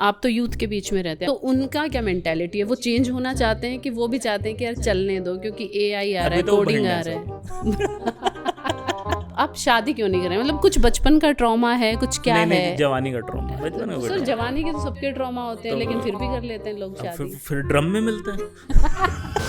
आप तो यूथ के बीच में रहते हैं, तो उनका क्या मेंटालिटी है? वो चेंज होना चाहते हैं कि वो भी चाहते हैं कि यार चलने दो क्योंकि एआई आ रहा है, कोडिंग आ रहा है। आप शादी क्यों नहीं कर रहे हैं? मतलब कुछ बचपन का ट्रॉमा है, कुछ क्या नहीं, है? नहीं, जवानी का ट्रॉमा, बचपन का कोई सर ट्रॉमा। जवानी के तो सबके ट्रॉमा होते हैं, तो लेकिन फिर भी कर लेते हैं लोग अब शादी। फिर ड्रम में मिलता है।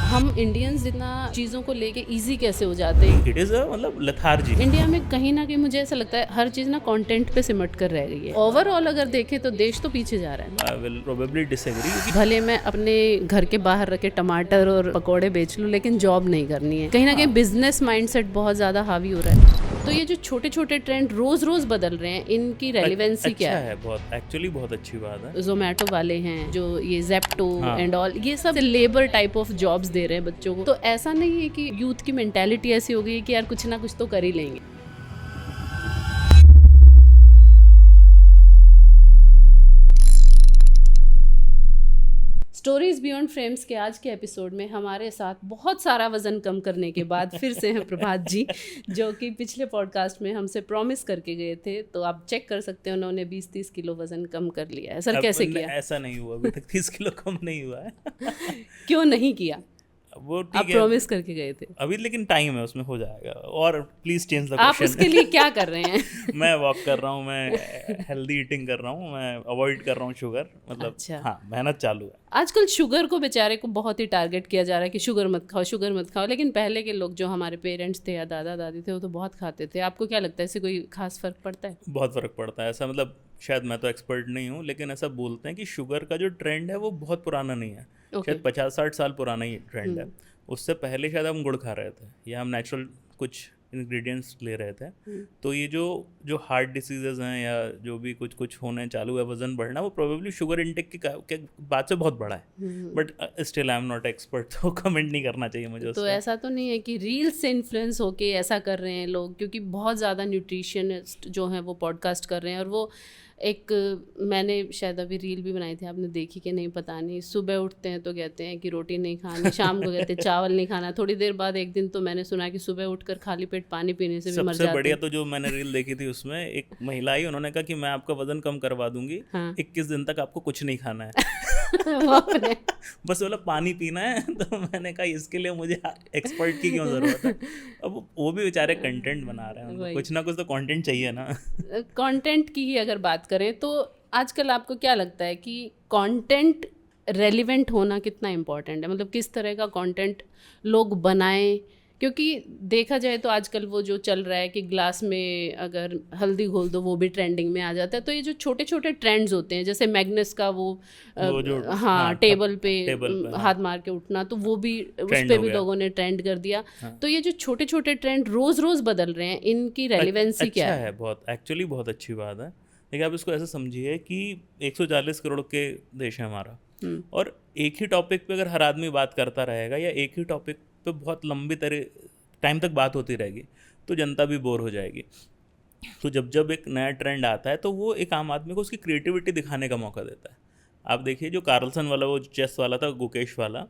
हम इंडियंस जितना चीज़ों को लेके इजी कैसे हो जाते हैं? इट इज मतलब लेथार्जी। इंडिया में कहीं ना कहीं मुझे ऐसा लगता है हर चीज़ ना कंटेंट पे सिमट कर रह गई है। ओवरऑल अगर देखें तो देश तो पीछे जा रहा है। I will probably disagree. भले मैं अपने घर के बाहर रखे टमाटर और पकोड़े बेच लूं, लेकिन जॉब नहीं करनी है। कहीं ना कहीं बिजनेस माइंडसेट बहुत ज़्यादा हावी हो रहा है। तो ये जो छोटे छोटे ट्रेंड रोज रोज बदल रहे हैं, इनकी रेलिवेंसी क्या है? बहुत एक्चुअली बहुत अच्छी बात है। जोमेटो वाले हैं जो ये जेप्टो हाँ। एंड ऑल, ये सब labour type of jobs they रहे हैं बच्चों को। तो ऐसा नहीं है कि यूथ की मेंटालिटी ऐसी हो गई है कि यार कुछ ना कुछ तो कर ही लेंगे। स्टोरीज बियॉन्ड फ्रेम्स के आज के एपिसोड में हमारे साथ बहुत सारा वजन कम करने के बाद फिर से हैं प्रभात जी, जो कि पिछले पॉडकास्ट में हमसे प्रॉमिस करके गए थे। तो आप चेक कर सकते हैं, उन्होंने 20-30 किलो वजन कम कर लिया है। सर कैसे किया? ऐसा नहीं हुआ, अभी तक 30 किलो कम नहीं हुआ है। क्यों नहीं किया? वो आप प्रॉमिस करके गए थे अभी, लेकिन टाइम है, उसमें हो जाएगा। और प्लीज चेंज द आप क्वेश्चन। उसके लिए क्या कर रहे हैं? मैं वॉक कर रहा हूँ, मैं हेल्दी ईटिंग कर रहा हूँ, मैं अवॉइड कर रहा हूँ शुगर। मतलब अच्छा। हाँ, मेहनत चालू है। आजकल शुगर को बेचारे को बहुत ही टारगेट किया जा रहा है कि शुगर मत खाओ, शुगर मत खाओ। लेकिन पहले के लोग जो हमारे पेरेंट्स थे या दादा दादी थे, वो तो बहुत खाते थे। आपको क्या लगता है, इससे कोई खास फर्क पड़ता है? बहुत फ़र्क पड़ता है। ऐसा मतलब शायद मैं तो एक्सपर्ट नहीं हूँ, लेकिन ऐसा बोलते हैं कि शुगर का जो ट्रेंड है वो बहुत पुराना नहीं है। शायद 50-60 साल पुराना ही ट्रेंड है। उससे पहले शायद हम गुड़ खा रहे थे या हम नेचुरल कुछ इंग्रेडिएंट्स ले रहे थे। तो ये जो हार्ट डिसीजेज हैं या जो भी कुछ होने चालू है, वजन बढ़ना, वो प्रोबेबली शुगर इंटेक के बाद से बहुत बड़ा है। But still I am not expert, तो कमेंट नहीं करना चाहिए मुझे। तो ऐसा तो नहीं है कि रील्स से इन्फ्लुएंस होके ऐसा कर रहे हैं लोग? क्योंकि बहुत ज़्यादा न्यूट्रिशनिस्ट जो हैं वो पॉडकास्ट कर रहे हैं। और वो एक, मैंने शायद अभी रील भी बनाई थी, आपने देखी कि नहीं पता नहीं। सुबह उठते हैं तो कहते हैं कि रोटी नहीं खानी, शाम को कहते हैं चावल नहीं खाना, थोड़ी देर बाद एक दिन तो मैंने सुना कि सुबह उठकर खाली पेट पानी पीने से भी मर जाते हैं। सबसे बढ़िया तो जो मैंने रील देखी थी, उसमें एक महिला आई, उन्होंने कहा कि मैं आपका वजन कम करवा दूंगी। हाँ। 21 दिन तक आपको कुछ नहीं खाना है। बस बोला पानी पीना है। तो मैंने कहा इसके लिए मुझे एक्सपर्ट की क्यों जरूरत है? अब वो भी बेचारे कंटेंट बना रहे हैं, कुछ ना कुछ तो कंटेंट चाहिए ना। कंटेंट की ही अगर बात करें तो आजकल आपको क्या लगता है कि कंटेंट रेलिवेंट होना कितना इम्पोर्टेंट है? मतलब किस तरह का कंटेंट लोग बनाएं? क्योंकि देखा जाए तो आजकल वो जो चल रहा है कि ग्लास में अगर हल्दी घोल दो, वो भी ट्रेंडिंग में आ जाता है। तो ये जो छोटे छोटे ट्रेंड्स होते हैं, जैसे मैग्नस का वो टेबल पे हाथ मार के उठना, तो वो भी उस पे भी लोगों ने ट्रेंड कर दिया। तो ये जो छोटे छोटे ट्रेंड रोज रोज बदल रहे हैं, इनकी रेलिवेंसी क्या है? बहुत एक्चुअली बहुत अच्छी बात है। लेकिन आप इसको ऐसे समझिए कि 140 करोड़ के देश है हमारा, और एक ही टॉपिक पे अगर हर आदमी बात करता रहेगा या एक ही टॉपिक पे बहुत लंबी टाइम तक बात होती रहेगी, तो जनता भी बोर हो जाएगी। तो जब एक नया ट्रेंड आता है, तो वो एक आम आदमी को उसकी क्रिएटिविटी दिखाने का मौका देता है। आप देखिए, जो कार्लसन वाला वो चेस वाला था, गुकेश वाला,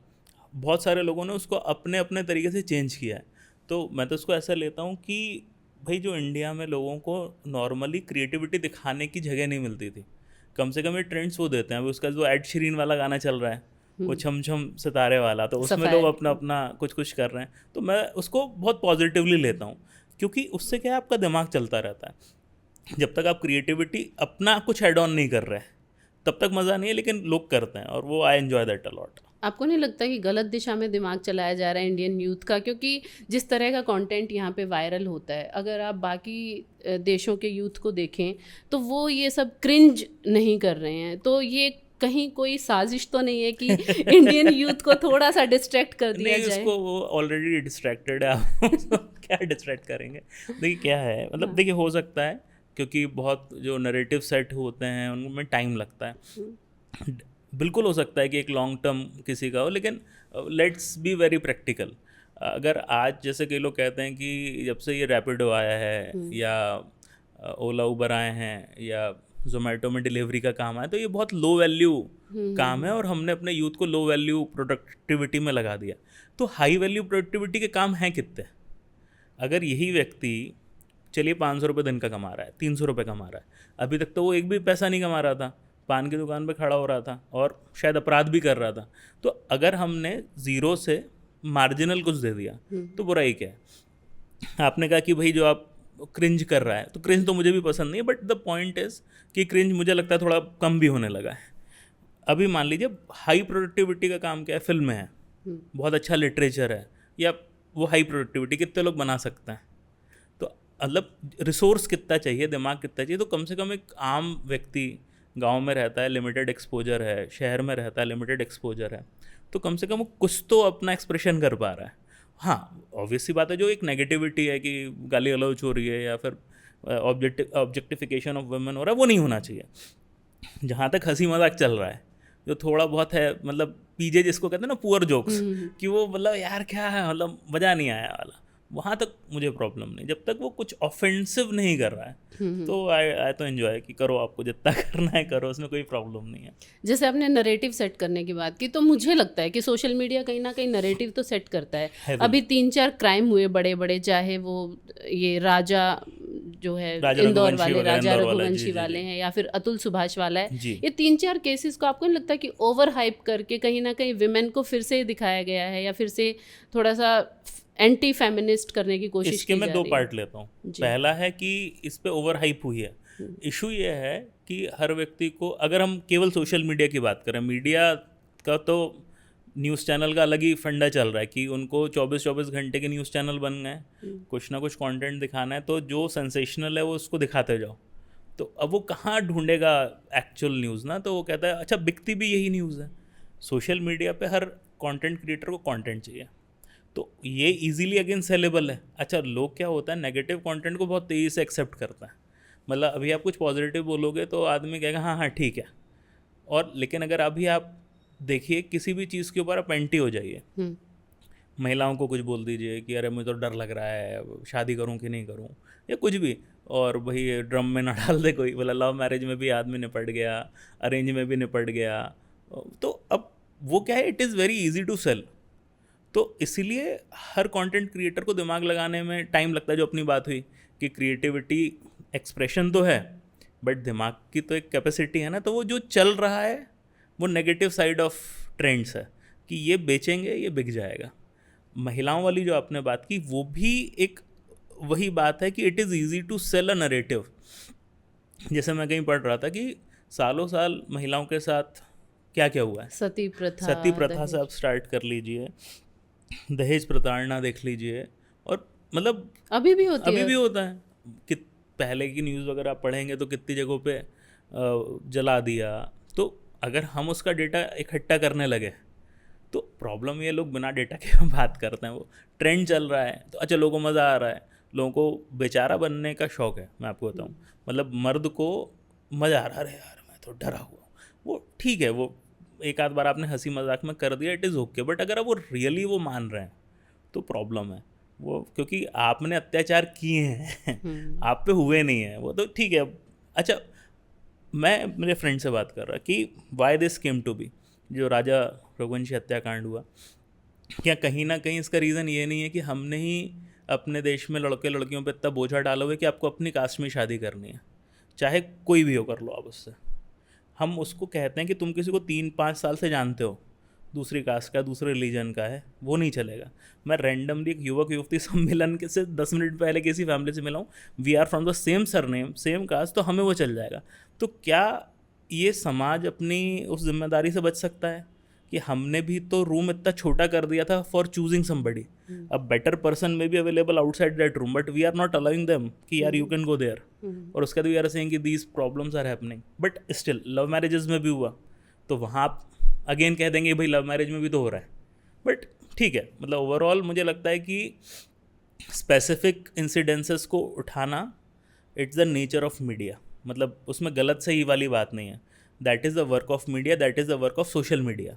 बहुत सारे लोगों ने उसको अपने अपने तरीके से चेंज किया है। तो मैं तो उसको ऐसा लेता हूँ कि भाई, जो इंडिया में लोगों को नॉर्मली क्रिएटिविटी दिखाने की जगह नहीं मिलती थी, कम से कम ये ट्रेंड्स वो देते हैं। अभी उसका जो एड शीरन वाला गाना चल रहा है, वो छम छम सितारे वाला, तो उसमें लोग अपना अपना कुछ कर रहे हैं। तो मैं उसको बहुत पॉजिटिवली लेता हूँ, क्योंकि उससे क्या है, आपका दिमाग चलता रहता है। जब तक आप क्रिएटिविटी अपना कुछ एड ऑन नहीं कर रहे तब तक मज़ा नहीं है, लेकिन लोग करते हैं और वो I enjoy that a lot. आपको नहीं लगता कि गलत दिशा में दिमाग चलाया जा रहा है इंडियन यूथ का? क्योंकि जिस तरह का कंटेंट यहाँ पे वायरल होता है, अगर आप बाकी देशों के यूथ को देखें तो वो ये सब क्रिंज नहीं कर रहे हैं। तो ये कहीं कोई साजिश तो नहीं है कि इंडियन यूथ को थोड़ा सा डिस्ट्रैक्ट कर दिया जाए? उसको वो ऑलरेडी डिस्ट्रैक्टेड है, आप क्या डिस्ट्रैक्ट करेंगे? देखिए क्या है, मतलब देखिए, हो सकता है क्योंकि बहुत जो नैरेटिव सेट होते हैं उनमें टाइम लगता है। बिल्कुल हो सकता है कि एक लॉन्ग टर्म किसी का हो, लेकिन लेट्स बी वेरी प्रैक्टिकल। अगर आज जैसे कई लोग कहते हैं कि जब से ये रैपिडो आया है या ओला उबर आए हैं या जोमेटो में डिलीवरी का काम आया, तो ये बहुत लो वैल्यू काम है और हमने अपने यूथ को लो वैल्यू प्रोडक्टिविटी में लगा दिया। तो हाई वैल्यू प्रोडक्टिविटी के काम हैं कितने? अगर यही व्यक्ति, चलिए 500 रुपये दिन का कमा रहा है, 300 रुपये कमा रहा है, अभी तक तो वो एक भी पैसा नहीं कमा रहा था, पान की दुकान पे खड़ा हो रहा था और शायद अपराध भी कर रहा था। तो अगर हमने ज़ीरो से मार्जिनल कुछ दे दिया तो बुराई क्या है। आपने कहा कि भाई जो आप क्रिंज कर रहा है, तो क्रिंज तो मुझे भी पसंद नहीं है, बट द पॉइंट इज़ कि क्रिंज मुझे लगता है थोड़ा कम भी होने लगा है। अभी मान लीजिए हाई प्रोडक्टिविटी का काम क्या है, फिल्म है, बहुत अच्छा लिटरेचर है, या वो हाई प्रोडक्टिविटी कितने लोग बना सकते हैं। तो मतलब रिसोर्स कितना चाहिए, दिमाग कितना चाहिए। तो कम से कम एक आम व्यक्ति गांव में रहता है, लिमिटेड एक्सपोजर है, शहर में रहता है, लिमिटेड एक्सपोजर है, तो कम से कम वो कुछ तो अपना एक्सप्रेशन कर पा रहा है। हाँ, ऑब्वियस सी बात है, जो एक नेगेटिविटी है कि गाली गलौज हो रही है या फिर ऑब्जेक्टिफिकेशन ऑफ वुमेन हो रहा है, वो नहीं होना चाहिए। जहाँ तक हंसी मजाक चल रहा है, जो थोड़ा बहुत है, मतलब पीजे जिसको कहते हैं ना, पुअर जोक्स, कि वो मतलब यार क्या है, मतलब मज़ा नहीं आया वाला, वहाँ तक मुझे प्रॉब्लम नहीं, जब तक वो कुछ ऑफेंसिव नहीं कर रहा है। तो आई तो एंजॉय कि करो, आपको जितना करना है करो, उसमें कोई प्रॉब्लम नहीं है। जैसे आपने नरेटिव सेट करने की बात की, तो मुझे लगता है कि सोशल मीडिया कहीं ना कहीं नरेटिव तो सेट करता है। अभी 3-4 क्राइम हुए बड़े बड़े, चाहे वो ये राजा जो है इंदौर वाले, राजा रघुवंशी वाले हैं, या फिर अतुल सुभाष वाला है, ये 3-4 केसेस को आपको नहीं लगता कि ओवर हाइप करके कहीं ना कहीं विमेन को फिर से दिखाया गया है, या फिर से थोड़ा सा एंटी फेमिनिस्ट करने की कोशिश इसके की मैं जा दो रही पार्ट लेता हूँ। पहला है कि इस पे ओवर हाइप हुई है। इशू ये है कि हर व्यक्ति को, अगर हम केवल सोशल मीडिया की बात करें, मीडिया का तो न्यूज़ चैनल का अलग ही फंडा चल रहा है कि उनको 24-24 घंटे के न्यूज़ चैनल बन गए, कुछ ना कुछ कंटेंट दिखाना है, तो जो सेंसेशनल है वो उसको दिखाते जाओ। तो अब वो कहाँ ढूंढेगा एक्चुअल न्यूज़ ना, तो वो कहता है अच्छा बिकती भी यही न्यूज़ है। सोशल मीडिया पे हर कंटेंट क्रिएटर को कंटेंट चाहिए, तो ये इजीली अगेन सेलेबल है। अच्छा, लोग क्या होता है, नेगेटिव कंटेंट को बहुत तेज़ी से एक्सेप्ट करता है। मतलब अभी आप कुछ पॉजिटिव बोलोगे तो आदमी कहेगा हाँ हाँ ठीक है, और लेकिन अगर अभी आप देखिए किसी भी चीज़ के ऊपर आप एंटी हो जाइए, महिलाओं को कुछ बोल दीजिए कि अरे मुझे तो डर लग रहा है, शादी करूं कि नहीं करूं, या कुछ भी, और भाई ड्रम में ना डाल दे कोई, बोला लव मैरिज में भी आदमी निपट गया, अरेंज में भी निपट गया। तो अब वो क्या है, it is very easy to sell. तो इसीलिए हर कंटेंट क्रिएटर को दिमाग लगाने में टाइम लगता है। जो अपनी बात हुई कि क्रिएटिविटी एक्सप्रेशन तो है, बट दिमाग की तो एक कैपेसिटी है ना। तो वो जो चल रहा है वो नेगेटिव साइड ऑफ ट्रेंड्स है कि ये बेचेंगे, ये बिक जाएगा। महिलाओं वाली जो आपने बात की, वो भी एक वही बात है कि it is easy to sell a narrative. जैसे मैं कहीं पढ़ रहा था कि सालों साल महिलाओं के साथ क्या क्या हुआ है, सती प्रथा से आप स्टार्ट कर लीजिए, दहेज प्रताड़ना देख लीजिए, और मतलब अभी भी होता है कि पहले की न्यूज़ वगैरह आप पढ़ेंगे तो कितनी जगहों पे जला दिया। तो अगर हम उसका डेटा इकट्ठा करने लगे तो प्रॉब्लम ये, लोग बिना डेटा के बात करते हैं। वो ट्रेंड चल रहा है तो अच्छा, लोगों को मज़ा आ रहा है, लोगों को बेचारा बनने का शौक़ है। मैं आपको बताऊँ, मतलब मर्द को मज़ा आ रहा है, अरे यार मैं तो डरा हुआ, वो ठीक है, वो एक आध बार आपने हंसी मजाक में कर दिया, इट इज़ ओके। बट अगर आप वो रियली वो मान रहे हैं तो प्रॉब्लम है वो, क्योंकि आपने अत्याचार किए हैं आप पे हुए नहीं हैं वो, तो ठीक है। अच्छा, मैं मेरे फ्रेंड से बात कर रहा कि why this came to be, जो राजा रघुवंशी हत्याकांड हुआ, क्या कहीं ना कहीं इसका रीज़न ये नहीं है कि हमने ही अपने देश में लड़के लड़कियों पे इतना बोझा डाला हुआ है कि आपको अपनी कास्ट में शादी करनी है, चाहे कोई भी हो, कर लो आप उससे। हम उसको कहते हैं कि तुम किसी को 3-5 साल से जानते हो, दूसरी कास्ट का, दूसरे रिलीजन का है, वो नहीं चलेगा। मैं रैंडमली एक युवक युवती सम्मेलन के से 10 मिनट पहले किसी फैमिली से मिला हूँ, we are from the same surname, same caste, तो हमें वो चल जाएगा। तो क्या ये समाज अपनी उस जिम्मेदारी से बच सकता है कि हमने भी तो रूम इतना छोटा कर दिया था for choosing somebody, a better person may be available outside that room, but we are not allowing them कि यार यू कैन गो देयर, और उसके बाद वी आर सेइंग कि these problems are happening. But still love marriages में भी हुआ, तो वहाँ आप अगेन कह देंगे भाई लव मैरिज में भी तो हो रहा है, बट ठीक है। मतलब ओवरऑल मुझे लगता है कि स्पेसिफिक इंसिडेंसेस को उठाना, it's the nature of media. मतलब उसमें गलत सही वाली बात नहीं है, that is the work of media, that is the work of social media.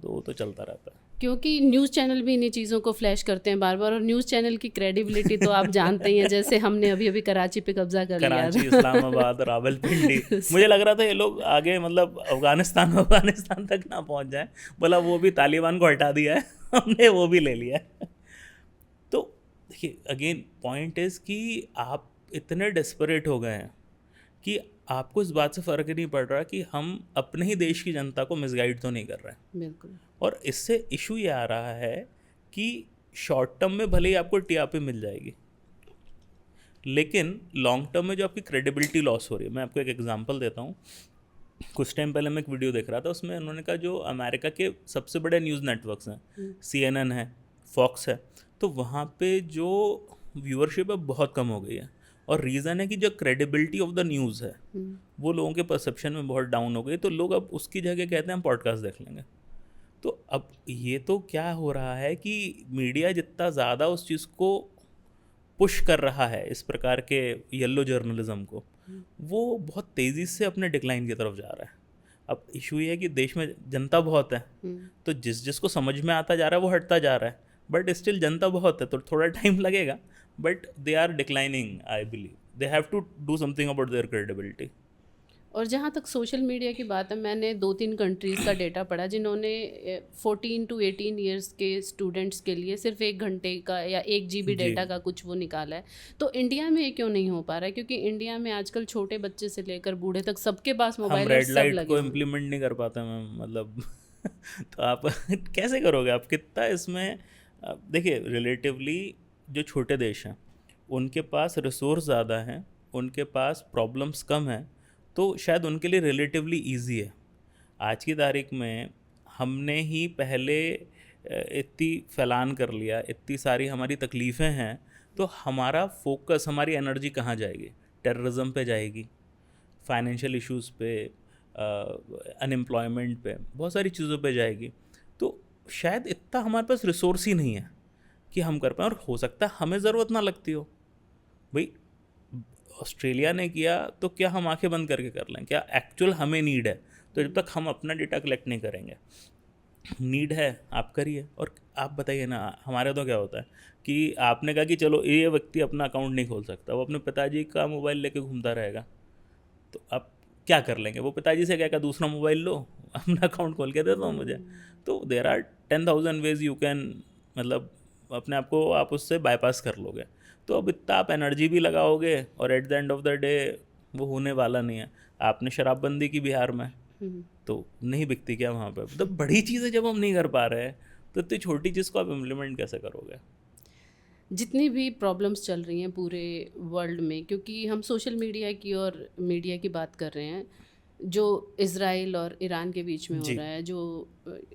तो वो तो चलता रहता है, क्योंकि न्यूज़ चैनल भी इन्हीं चीज़ों को फ्लैश करते हैं बार बार, और न्यूज़ चैनल की क्रेडिबिलिटी तो आप जानते ही हैं। जैसे हमने अभी कराची पे कब्जा कर लिया, कराची, इस्लामाबाद, रावलपिंडी। मुझे लग रहा था ये लोग आगे मतलब अफगानिस्तान तक ना पहुंच जाए, बोला वो भी तालिबान को हटा दिया है हमने, वो भी ले लिया है। तो देखिए अगेन पॉइंट इज़ कि आप इतने डेस्परेट हो गए हैं कि आपको इस बात से फ़र्क ही नहीं पड़ रहा कि हम अपने ही देश की जनता को मिसगाइड तो नहीं कर रहे हैं। बिल्कुल। और इससे इशू ये आ रहा है कि शॉर्ट टर्म में भले ही आपको टीआरपी मिल जाएगी, लेकिन लॉन्ग टर्म में जो आपकी क्रेडिबिलिटी लॉस हो रही है। मैं आपको एक एग्जांपल देता हूँ। कुछ टाइम पहले मैं एक वीडियो देख रहा था, उसमें उन्होंने कहा जो अमेरिका के सबसे बड़े न्यूज़ नेटवर्क्स हैं, CNN है, फॉक्स है, तो वहाँ पे जो व्यूअरशिप है बहुत कम हो गई है। और रीज़न है कि जो क्रेडिबिलिटी ऑफ द न्यूज़ है वो लोगों के परसेप्शन में बहुत डाउन हो गई, तो लोग अब उसकी जगह कहते हैं हम पॉडकास्ट देख लेंगे। तो अब ये तो क्या हो रहा है कि मीडिया जितना ज़्यादा उस चीज़ को पुश कर रहा है, इस प्रकार के येलो जर्नलिज्म को, वो बहुत तेज़ी से अपने डिक्लाइन की तरफ जा रहा है। अब इशू ये है कि देश में जनता बहुत है, तो जिसको समझ में आता जा रहा है वो हटता जा रहा है, बट स्टिल जनता बहुत है, तो थोड़ा टाइम लगेगा, but they are declining. I believe they have to do something about their credibility. और जहाँ तक सोशल मीडिया की बात है, मैंने 2-3 कंट्रीज़ का डेटा पढ़ा जिन्होंने 14 to 18 ईयर्स के स्टूडेंट्स के लिए सिर्फ 1 घंटे का या 1 GB डेटा का कुछ वो निकाला है। तो इंडिया में ये क्यों नहीं हो पा रहा है? क्योंकि इंडिया में आजकल छोटे बच्चे से लेकर बूढ़े तक सबके पास मोबाइल हम और रेड सब लाइट लगे को हुए हैं। इम्प्लीमेंट नहीं कर पाते मैम, मतलब तो आप कैसे करोगे? आप कितना इसमें देखिए, रिलेटिवली जो छोटे देश हैं उनके पास रिसोर्स ज़्यादा हैं, उनके पास प्रॉब्लम्स कम हैं, तो शायद उनके लिए रिलेटिवली इजी है। आज की तारीख में हमने ही पहले इतनी फैलान कर लिया, इतनी सारी हमारी तकलीफ़ें हैं, तो हमारा फोकस, हमारी एनर्जी कहाँ जाएगी? टेररिज्म पे जाएगी, फाइनेंशियल इश्यूज़ पे, अनएम्प्लॉयमेंट पे, बहुत सारी चीज़ों पे जाएगी। तो शायद इतना हमारे पास रिसोर्स ही नहीं है कि हम कर पाएँ, और हो सकता है हमें ज़रूरत ना लगती हो। भाई ऑस्ट्रेलिया ने किया तो क्या हम आंखें बंद करके कर लें? क्या एक्चुअल हमें नीड है? तो जब तक हम अपना डेटा कलेक्ट नहीं करेंगे, नीड है आप करिए। और आप बताइए ना, हमारे तो क्या होता है कि आपने कहा कि चलो ये व्यक्ति अपना अकाउंट नहीं खोल सकता, वो अपने पिताजी का मोबाइल लेके घूमता रहेगा, तो आप क्या कर लेंगे? वो पिताजी से क्या दूसरा मोबाइल लो, अपना अकाउंट खोल के दे दो मुझे। तो there are 10,000 ways you can, मतलब अपने आप को आप उससे बाईपास कर लोगे। तो अब इतना आप एनर्जी भी लगाओगे और at the end of the day वो होने वाला नहीं है। आपने शराबबंदी की बिहार में, तो नहीं बिकती क्या वहाँ पे? मतलब बड़ी चीज़ें जब हम नहीं कर पा रहे हैं, तो इतनी छोटी चीज़ को आप इम्प्लीमेंट कैसे करोगे? जितनी भी प्रॉब्लम्स चल रही हैं पूरे वर्ल्ड में, क्योंकि हम सोशल मीडिया की और मीडिया की बात कर रहे हैं, जो इज़राइल और ईरान के बीच में हो रहा है, जो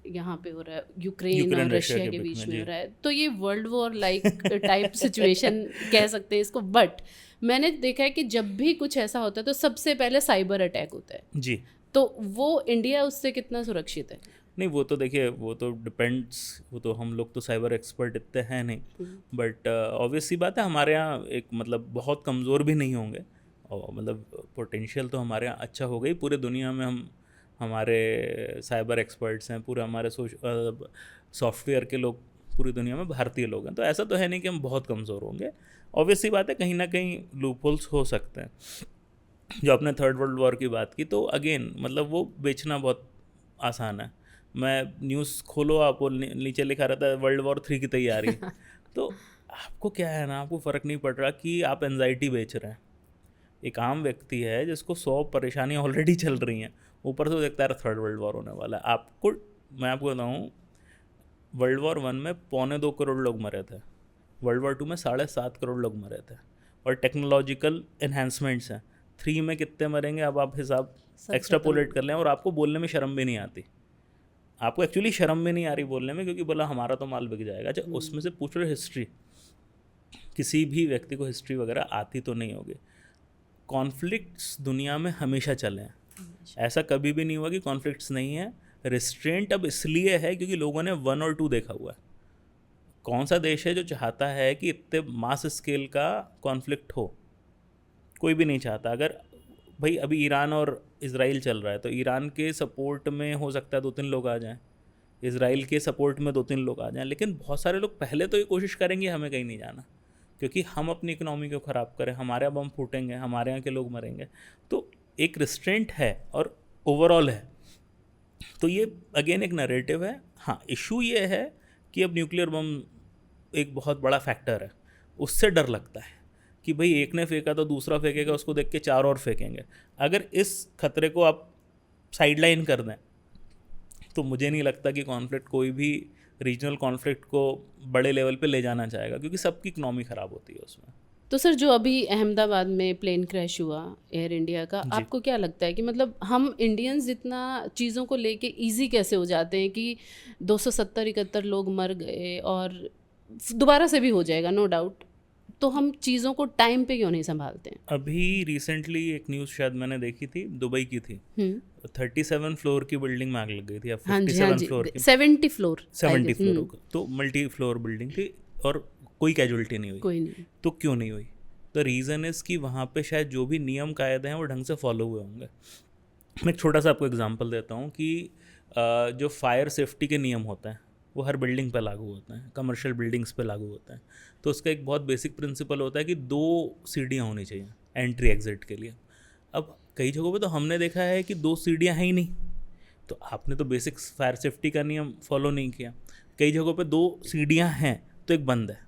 यहाँ पे हो रहा है यूक्रेन और रशिया के बीच में हो रहा है, तो ये world war like type situation कह सकते हैं इसको। बट मैंने देखा है कि जब भी कुछ ऐसा होता है तो सबसे पहले साइबर अटैक होता है जी। तो वो इंडिया उससे कितना सुरक्षित है? नहीं, वो तो देखिए, वो तो डिपेंड्स, वो तो हम लोग तो साइबर एक्सपर्ट इतने हैं नहीं, बट ऑब्वियस सी बात है हमारे यहाँ एक मतलब बहुत कमज़ोर भी नहीं होंगे, और मतलब पोटेंशियल तो हमारे यहाँ अच्छा हो गई। पूरे दुनिया में हम, हमारे साइबर एक्सपर्ट्स हैं, पूरे हमारे सॉफ्टवेयर के लोग पूरी दुनिया में भारतीय लोग हैं, तो ऐसा तो है नहीं कि हम बहुत कमज़ोर होंगे। ऑब्वियस सी बात है कहीं ना कहीं लूपहोल्स हो सकते हैं। जो आपने थर्ड वर्ल्ड वॉर की बात की, तो अगेन मतलब वो बेचना बहुत आसान है। मैं न्यूज़ खोलो, आप वो नीचे लिखा रहता है वर्ल्ड वॉर 3 की तैयारी तो आपको क्या है ना, आपको फ़र्क नहीं पड़ रहा कि आप एनजाइटी बेच रहे हैं। एक आम व्यक्ति है जिसको 100 परेशानियाँ ऑलरेडी चल रही हैं, ऊपर से वो देखता है थर्ड वर्ल्ड वॉर होने वाला है। आपको, मैं आपको बताऊँ, वर्ल्ड वॉर 1 में 1.25 करोड़ लोग मरे थे, वर्ल्ड वॉर 2 में 7.5 करोड़ लोग मरे थे, और टेक्नोलॉजिकल एनहेंसमेंट्स हैं। 3 में कितने मरेंगे अब आप हिसाब एक्स्ट्रापोलेट कर लें, और आपको बोलने में शर्म भी नहीं आती। आपको एक्चुअली शर्म भी नहीं आ रही बोलने में, क्योंकि बोला हमारा तो माल बिक जाएगा। अच्छा, उसमें से पूछ रहे हिस्ट्री, किसी भी व्यक्ति को हिस्ट्री वगैरह आती तो नहीं होगी। कॉन्फ्लिक्ट्स दुनिया में हमेशा चले हैं, ऐसा कभी भी नहीं हुआ कि कॉन्फ्लिक्ट्स नहीं है। रिस्ट्रेंट अब इसलिए है क्योंकि लोगों ने 1 और 2 देखा हुआ है। कौन सा देश है जो चाहता है कि इतने मास स्केल का कॉन्फ्लिक्ट हो? कोई भी नहीं चाहता। अगर भाई अभी ईरान और इज़राइल चल रहा है, तो ईरान के सपोर्ट में हो सकता है 2-3 लोग आ जाएं, इज़राइल के सपोर्ट में 2-3 लोग आ जाएं, लेकिन बहुत सारे लोग पहले तो ये कोशिश करेंगे हमें कहीं नहीं जाना, क्योंकि हम अपनी इकोनॉमी को ख़राब करें, हमारे बम फूटेंगे, हमारे यहाँ के लोग मरेंगे। तो एक रिस्ट्रेंट है और ओवरऑल है। तो ये अगेन एक नैरेटिव है। हाँ, इशू ये है कि अब न्यूक्लियर बम एक बहुत बड़ा फैक्टर है, उससे डर लगता है कि भाई एक ने फेंका तो दूसरा फेंकेगा, उसको देख के 4 और फेंकेंगे। अगर इस खतरे को आप साइडलाइन कर दें तो मुझे नहीं लगता कि कॉन्फ्लिक्ट, कोई भी रीजनल कॉन्फ्लिक्ट को बड़े लेवल पे ले जाना चाहेगा, क्योंकि सबकी इकनॉमी ख़राब होती है उसमें। तो सर जो अभी अहमदाबाद में प्लेन क्रैश हुआ एयर इंडिया का, आपको क्या लगता है कि मतलब हम इंडियंस जितना चीज़ों को लेके इजी कैसे हो जाते हैं कि 270-71 लोग मर गए और दोबारा से भी हो जाएगा नो डाउट, तो हम चीज़ों को टाइम पे क्यों नहीं संभालते हैं? अभी रिसेंटली एक न्यूज़ शायद मैंने देखी थी, दुबई की थी, 37 फ्लोर की बिल्डिंग में आग लग गई थी, या 57 फ्लोर की, 70 फ्लोर तो मल्टी फ्लोर बिल्डिंग थी और कोई कैजुअलिटी नहीं हुई। कोई नहीं। तो क्यों नहीं हुई? तो रीज़न इज़ कि वहाँ पे शायद जो भी नियम कायदे हैं वो ढंग से फॉलो हुए होंगे। मैं एक छोटा सा आपको एग्जांपल देता हूँ कि जो फायर सेफ्टी के नियम होते हैं वो हर बिल्डिंग पे लागू होते हैं, कमर्शियल बिल्डिंग्स पे लागू होते हैं। तो उसका एक बहुत बेसिक प्रिंसिपल होता है कि 2 सीढ़ियाँ होनी चाहिए एंट्री एग्जिट के लिए। अब कई जगहों पे तो हमने देखा है कि 2 सीढ़ियाँ हैं ही नहीं, तो आपने तो बेसिक फायर सेफ्टी का नियम फॉलो नहीं किया। कई जगहों पे 2 सीढ़ियाँ हैं तो एक बंद है,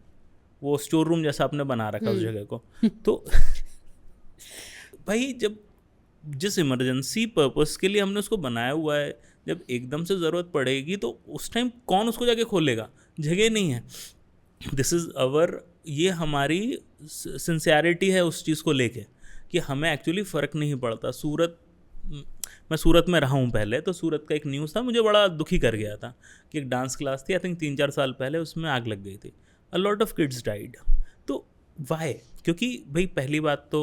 वो स्टोर रूम जैसा आपने बना रखा उस जगह को। तो भाई जब जिस इमरजेंसी पर्पस के लिए हमने उसको बनाया हुआ है, जब एकदम से ज़रूरत पड़ेगी तो उस टाइम कौन उसको जाके खोलेगा? जगह नहीं है। दिस इज़ अवर, ये हमारी सिंसियरिटी है उस चीज़ को लेके कि हमें एक्चुअली फ़र्क नहीं पड़ता। मैं सूरत में रहा हूँ पहले, तो सूरत का एक न्यूज़ था, मुझे बड़ा दुखी कर गया था कि एक डांस क्लास थी, आई थिंक 3-4 साल पहले, उसमें आग लग गई थी। A lot of kids died. तो वाई? क्योंकि भाई पहली बात तो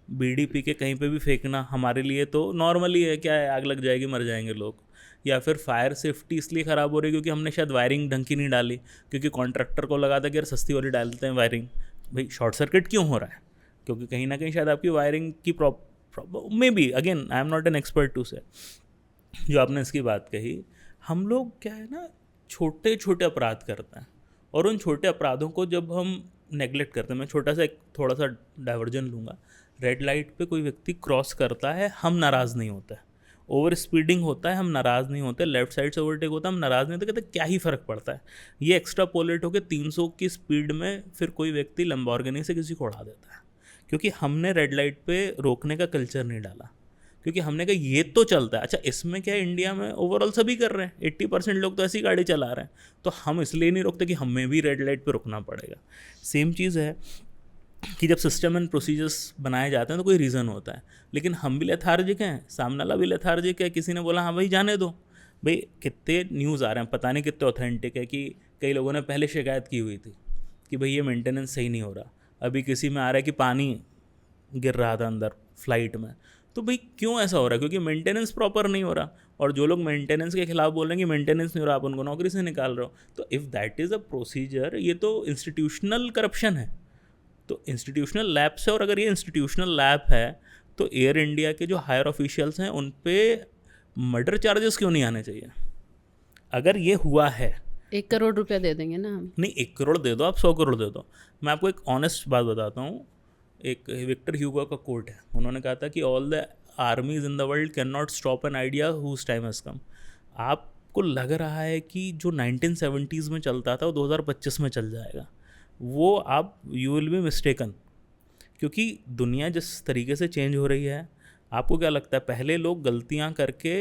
बीड़ी पी के कहीं पे भी फेंकना हमारे लिए तो नॉर्मली है, क्या है, आग लग जाएगी, मर जाएंगे लोग। या फिर फायर सेफ्टी इसलिए ख़राब हो रही है क्योंकि हमने शायद वायरिंग ढंग की नहीं डाली, क्योंकि कॉन्ट्रैक्टर को लगा था कि यार सस्ती वाली डालते हैं वायरिंग। भाई शॉर्ट सर्किट क्यों हो रहा है? क्योंकि कहीं ना कहीं शायद आपकी वायरिंग की maybe, again I am not an expert to say. जो आपने इसकी बात कही, हम लोग क्या है ना, छोटे छोटे अपराध करते हैं, और उन छोटे अपराधों को जब हम नेगलेक्ट करते हैं, मैं छोटा सा एक थोड़ा सा डाइवर्जन लूँगा। रेड लाइट पे कोई व्यक्ति क्रॉस करता है, हम नाराज़ नहीं होते। ओवर स्पीडिंग होता है, हम नाराज़ नहीं होते। लेफ्ट साइड से ओवरटेक होता है, हम नाराज़ नहीं होते, कहते क्या ही फ़र्क पड़ता है। ये एक्स्ट्रा पोलेट होकर 300 की स्पीड में फिर कोई व्यक्ति लंबोर्गिनी से किसी को उड़ा देता है, क्योंकि हमने रेड लाइट पे रोकने का कल्चर नहीं डाला, क्योंकि हमने कहा ये तो चलता है। अच्छा, इसमें क्या है, इंडिया में ओवरऑल सभी कर रहे हैं, 80% लोग तो ऐसी गाड़ी चला रहे हैं, तो हम इसलिए नहीं रोकते कि हमें भी रेड लाइट पे रुकना पड़ेगा। सेम चीज़ है कि जब सिस्टम एंड प्रोसीजर्स बनाए जाते हैं तो कोई रीज़न होता है, लेकिन हम भी लेथार्जिक हैं, सामने वाला भी लेथार्जिक है। किसी ने बोला हाँ भाई जाने दो, भाई कितने न्यूज़ आ रहे हैं, पता नहीं कितने ऑथेंटिक है, कि कई लोगों ने पहले शिकायत की हुई थी कि भाई ये मेंटेनेंस सही नहीं हो रहा। अभी किसी में आ रहा है कि पानी गिर रहा था अंदर फ्लाइट में। तो भाई क्यों ऐसा हो रहा है? क्योंकि मेंटेनेंस प्रॉपर नहीं हो रहा, और जो लोग मेंटेनेंस के खिलाफ बोल रहे हैं कि मेंटेनेंस नहीं हो रहा, आप उनको नौकरी से निकाल रहे हो। तो if that is a procedure, ये तो इंस्टीट्यूशनल करप्शन है। तो इंस्टीट्यूशनल लैब से, और अगर ये इंस्टीट्यूशनल लैब है तो एयर इंडिया के जो हायर ऑफिशियल्स हैं उन पे मर्डर चार्जेस क्यों नहीं आने चाहिए? अगर ये हुआ है, 1 करोड़ रुपया दे देंगे ना हम। नहीं 1 करोड़ दे दो, आप 100 करोड़ दे दो। मैं आपको एक ऑनेस्ट बात बताता हूँ। एक विक्टर ह्यूगो का कोट है, उन्होंने कहा था कि all the armies in the world can not stop an idea whose time has come. आपको लग रहा है कि जो 1970s में चलता था वो 2025 में चल जाएगा, वो आप यू विल बी मिस्टेकन, क्योंकि दुनिया जिस तरीके से चेंज हो रही है। आपको क्या लगता है, पहले लोग गलतियां करके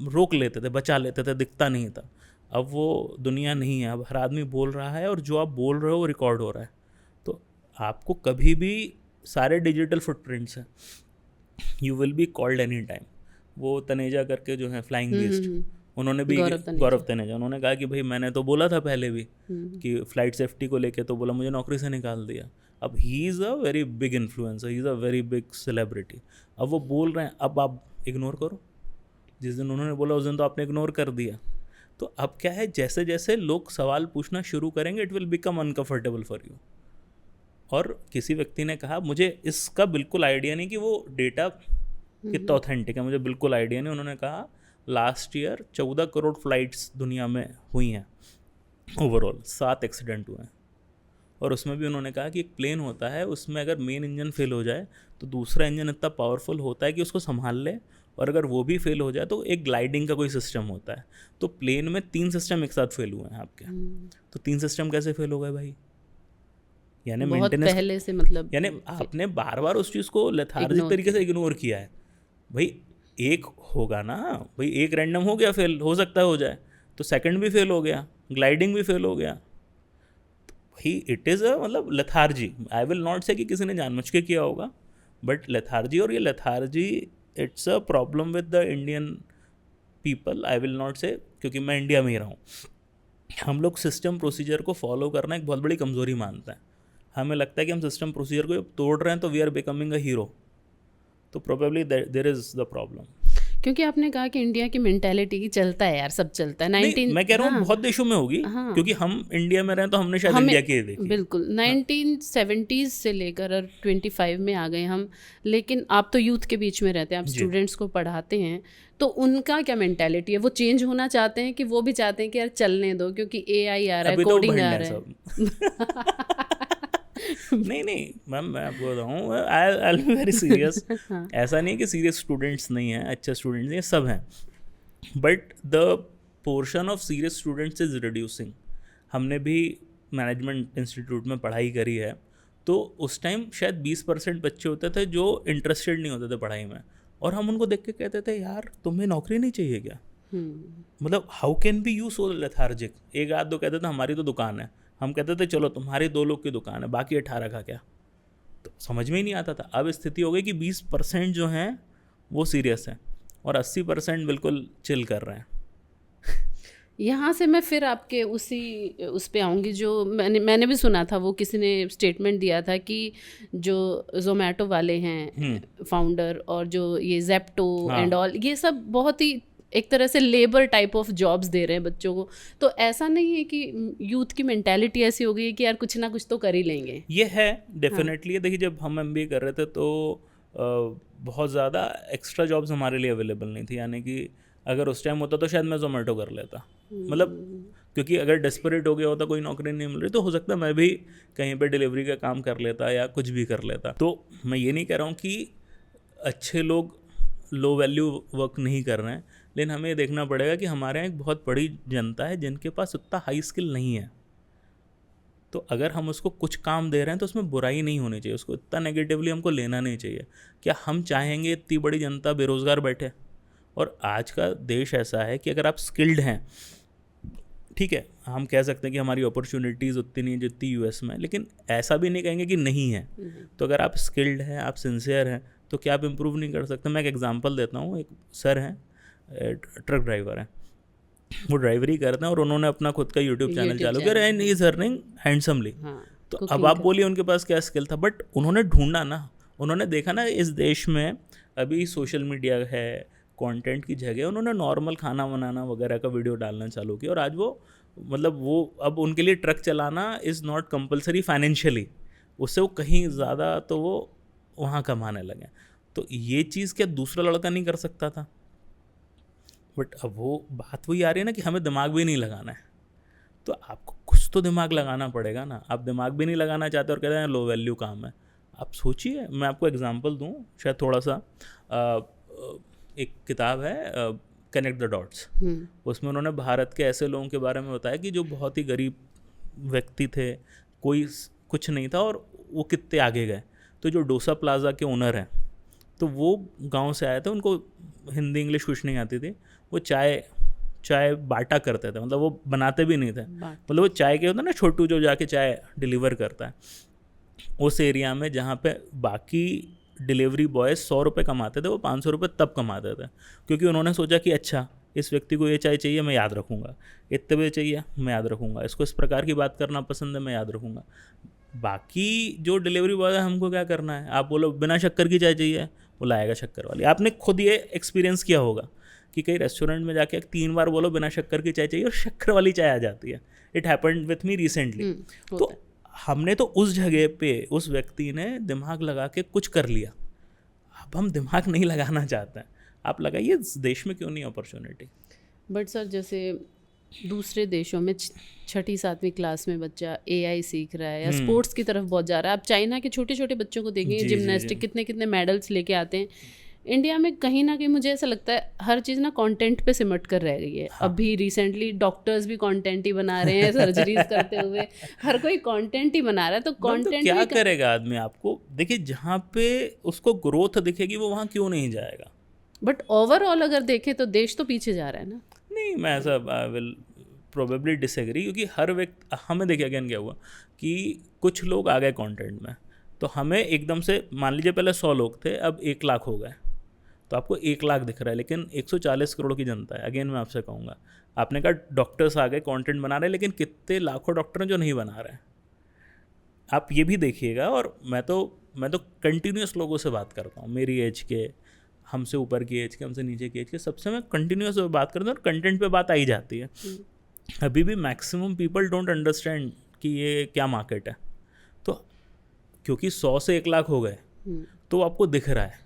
रोक लेते थे, बचा लेते थे, दिखता नहीं था। अब वो दुनिया नहीं है, अब हर आदमी बोल रहा है, और जो आप बोल रहे हो वो रिकॉर्ड हो रहा है। तो आपको कभी भी सारे डिजिटल फुटप्रिंट्स हैं, you will be called any time. वो तनेजा करके जो है फ्लाइंग बीस्ट, उन्होंने भी, गौरव तनेजा, उन्होंने कहा कि भाई मैंने तो बोला था पहले भी कि फ़्लाइट सेफ्टी को लेके, तो बोला मुझे नौकरी से निकाल दिया। अब he is a very big influencer, he is a very big celebrity. अब वो बोल रहे हैं, अब आप इग्नोर करो। जिस दिन उन्होंने बोला उस दिन तो आपने इग्नोर कर दिया। तो अब क्या है, जैसे जैसे लोग सवाल पूछना शुरू करेंगे, it will become uncomfortable for you. और किसी व्यक्ति ने कहा, मुझे इसका बिल्कुल आइडिया नहीं कि वो डेटा कितना ऑथेंटिक है, मुझे बिल्कुल आइडिया नहीं। उन्होंने कहा लास्ट ईयर 14 करोड़ फ्लाइट्स दुनिया में हुई हैं, ओवरऑल 7 एक्सीडेंट हुए हैं। और उसमें भी उन्होंने कहा कि एक प्लेन होता है, उसमें अगर मेन इंजन फेल हो जाए तो दूसरा इंजन इतना पावरफुल होता है कि उसको संभाल ले, और अगर वो भी फेल हो जाए तो एक ग्लाइडिंग का कोई सिस्टम होता है। तो प्लेन में 3 सिस्टम एक साथ फेल हुए हैं आपके। तो 3 सिस्टम कैसे फेल हो गए भाई? यानी बहुत मेंटेनेंस पहले से, मतलब यानी आपने बार बार उस चीज़ को लेथार्जिक तरीके से इग्नोर किया है। भाई एक होगा ना, भाई एक रैंडम हो गया फेल, हो सकता है हो जाए, तो सेकंड भी फेल हो गया, ग्लाइडिंग भी फेल हो गया। भाई इट इज़ अ मतलब लेथार्जी, आई विल नॉट से कि किसी ने जानबूझ के किया होगा, बट लेथार्जी, और ये lethargy it's a problem with the Indian people, I will not से, क्योंकि मैं इंडिया में ही रहा हूँ। हम लोग सिस्टम प्रोसीजर को फॉलो करना एक बहुत बड़ी कमज़ोरी मानते हैं। हमें लगता है कि हम सिस्टम प्रोसीजर को जब तोड़ रहे हैं तो we are becoming a hero, तो probably there is the problem. क्योंकि आपने कहा कि इंडिया की मेंटालिटी की चलता है यार, सब चलता है। नहीं, 19 मैं कह रहा हूँ हाँ बहुत देशों में होगी, हाँ, क्योंकि हम इंडिया में रहे तो हमने शायद हमें इंडिया की देखी। बिल्कुल 1970s से लेकर 25 में आ गए हम। लेकिन आप तो यूथ के बीच में रहते हैं, आप स्टूडेंट्स को पढ़ाते हैं, तो उनका क्या मेंटालिटी है? वो चेंज होना चाहते हैं कि वो भी चाहते हैं कि यार चलने दो क्योंकि AI आ रहा है, अभी तो कोडिंग भंड आ है रहा सब। नहीं नहीं मैम, मैं आपको बताऊँ, I will be very serious. ऐसा नहीं है कि सीरियस स्टूडेंट्स नहीं हैं, अच्छे स्टूडेंट्स नहीं, सब हैं, but the portion of serious students is reducing. हमने भी मैनेजमेंट इंस्टीट्यूट में पढ़ाई करी है, तो उस टाइम शायद 20% बच्चे होते थे जो इंटरेस्टेड नहीं होते थे पढ़ाई में, और हम उनको देख के कहते थे यार तुम्हें नौकरी नहीं चाहिए क्या? मतलब how can be you so lethargic. एक आध दो कहते थे हमारी तो दुकान है, हम कहते थे चलो तुम्हारी 2 लोग की दुकान है, बाकी 18 का क्या? तो समझ में ही नहीं आता था। अब स्थिति हो गई कि 20% जो हैं वो सीरियस हैं और 80% बिल्कुल चिल कर रहे हैं। यहाँ से मैं फिर आपके उस पे आऊँगी जो मैंने भी सुना था, वो किसी ने स्टेटमेंट दिया था कि जो जोमेटो वाले हैं फाउंडर, और जो ये जेप्टो एंड ऑल, ये सब बहुत ही एक तरह से labour type of jobs they रहे हैं बच्चों को। तो ऐसा नहीं है कि यूथ की मेंटालिटी ऐसी हो गई है कि यार कुछ ना कुछ तो कर ही लेंगे? ये है डेफिनेटली। देखिए जब हम MBA कर रहे थे तो बहुत ज़्यादा एक्स्ट्रा जॉब्स हमारे लिए अवेलेबल नहीं थी, यानी कि अगर उस टाइम होता तो शायद मैं जोमेटो कर लेता, मतलब क्योंकि अगर डेस्परेट हो गया होता, कोई नौकरी नहीं मिल रही, तो हो सकता है मैं भी कहीं पे डिलीवरी का काम कर लेता या कुछ भी कर लेता। तो मैं ये नहीं कह रहा हूँ कि अच्छे लोग लो वैल्यू वर्क नहीं कर रहे हैं, लेकिन हमें देखना पड़ेगा कि हमारे यहाँ एक बहुत बड़ी जनता है जिनके पास उतना हाई स्किल नहीं है। तो अगर हम उसको कुछ काम दे रहे हैं तो उसमें बुराई नहीं होनी चाहिए, उसको इतना नेगेटिवली हमको लेना नहीं चाहिए। क्या हम चाहेंगे इतनी बड़ी जनता बेरोज़गार बैठे? और आज का देश ऐसा है कि अगर आप स्किल्ड हैं, ठीक है, हम कह सकते हैं कि हमारी अपॉर्चुनिटीज़ उतनी नहीं जितनी US में, लेकिन ऐसा भी नहीं कहेंगे कि नहीं है। तो अगर आप स्किल्ड हैं, आप सिंसियर हैं, तो क्या आप इम्प्रूव नहीं कर सकते? मैं एक एग्जांपल देता हूँ। एक सर हैं, ट्रक ड्राइवर हैं, वो ड्राइवरी करते हैं और उन्होंने अपना खुद का YouTube चैनल चालू किया and he is earning handsomely. तो अब आप बोलिए उनके पास क्या स्किल था, बट उन्होंने ढूंढा ना, उन्होंने देखा ना इस देश में अभी सोशल मीडिया है, कंटेंट की जगह उन्होंने नॉर्मल खाना बनाना वगैरह का वीडियो डालना चालू किया, और आज वो मतलब वो अब उनके लिए ट्रक चलाना इज़ नॉट कंपलसरी फाइनेंशियली, उससे वो कहीं ज़्यादा तो वो वहाँ कमाने लगे। तो ये चीज़ क्या दूसरा लड़का नहीं कर सकता था? बट अब वो बात वही आ रही है ना कि हमें दिमाग भी नहीं लगाना है, तो आपको कुछ तो दिमाग लगाना पड़ेगा ना। आप दिमाग भी नहीं लगाना चाहते और कहते हैं लो वैल्यू काम है। आप सोचिए, मैं आपको एग्जांपल दूं, शायद थोड़ा सा एक किताब है कनेक्ट द डॉट्स, उसमें उन्होंने भारत के ऐसे लोगों के बारे में बताया कि जो बहुत ही गरीब व्यक्ति थे, कोई कुछ नहीं था, और वो कितने आगे गए। तो जो डोसा प्लाज़ा के ओनर हैं, तो वो गांव से आए थे, उनको हिंदी इंग्लिश कुछ नहीं आती थी, वो चाय बाटा करते थे, मतलब वो बनाते भी नहीं थे, मतलब वो चाय के होता है ना छोटू जो जाके चाय डिलीवर करता है, उस एरिया में जहाँ पे बाकी डिलीवरी बॉय 100 रुपये कमाते थे, वो 500 रुपये तब कमाते थे, क्योंकि उन्होंने सोचा कि अच्छा इस व्यक्ति को ये चाय चाहिए, मैं याद रखूँगा, इतने बजे चाहिए मैं याद रखूँगा, इसको इस प्रकार की बात करना पसंद है, मैं याद रखूँगा। बाकी जो डिलीवरी बॉय है हमको क्या करना है? आप बोलो बिना शक्कर की चाय चाहिए, वो लाएगा शक्कर वाली। आपने खुद ये एक्सपीरियंस किया होगा कि कई रेस्टोरेंट में जाके 3 बार बोलो बिना शक्कर की चाय चाहिए और शक्कर वाली चाय आ जाती है। It happened with me recently. तो हमने तो उस जगह पे उस व्यक्ति ने दिमाग लगा के कुछ कर लिया, अब हम दिमाग नहीं लगाना चाहते हैं। आप लगाइए, देश में क्यों नहीं अपॉर्चुनिटी? बट सर जैसे दूसरे देशों में 6ठी 7वीं क्लास में बच्चा AI सीख रहा है या स्पोर्ट्स की तरफ बहुत जा रहा है। आप चाइना के छोटे छोटे बच्चों को देखेंगे, जिम्नास्टिक कितने कितने मेडल्स लेके आते हैं, इंडिया में कहीं ना कहीं मुझे ऐसा लगता है हर चीज़ ना कंटेंट पे सिमट कर रह गई है। हाँ। अभी रिसेंटली डॉक्टर्स भी कंटेंट ही बना रहे हैं, सर्जरीज करते हुए हर कोई कंटेंट ही बना रहा है। तो कंटेंट क्या करेगा आदमी? आपको देखिए, जहाँ पे उसको ग्रोथ दिखेगी वो वहाँ क्यों नहीं जाएगा? बट ओवरऑल अगर देखें तो देश तो पीछे जा रहा है ना। नहीं, मैं ऐसा विल प्रोबेबली डिसएग्री, क्योंकि हर व्यक्ति, हमें देखिए अगेन क्या हुआ कि कुछ लोग आ गए कंटेंट में, तो हमें एकदम से, मान लीजिए पहले 100 लोग थे, अब 1 लाख हो गए, तो आपको 1 लाख दिख रहा है, लेकिन 140 करोड़ की जनता है। अगेन मैं आपसे कहूँगा, आपने कहा डॉक्टर्स आ गए कंटेंट बना रहे हैं, लेकिन कितने लाखों डॉक्टर हैं जो नहीं बना रहे हैं? आप ये भी देखिएगा। और मैं तो कंटिन्यूस लोगों से बात करता हूँ, मेरी एज के, हमसे ऊपर की एज के, हमसे नीचे की एज के, सबसे मैं कंटिन्यूस बात करता हूँ और कंटेंट पे बात आई जाती है। अभी भी मैक्सिमम पीपल डोंट अंडरस्टैंड कि ये क्या मार्केट है। तो क्योंकि 100 से 1 लाख हो गए तो आपको दिख रहा है,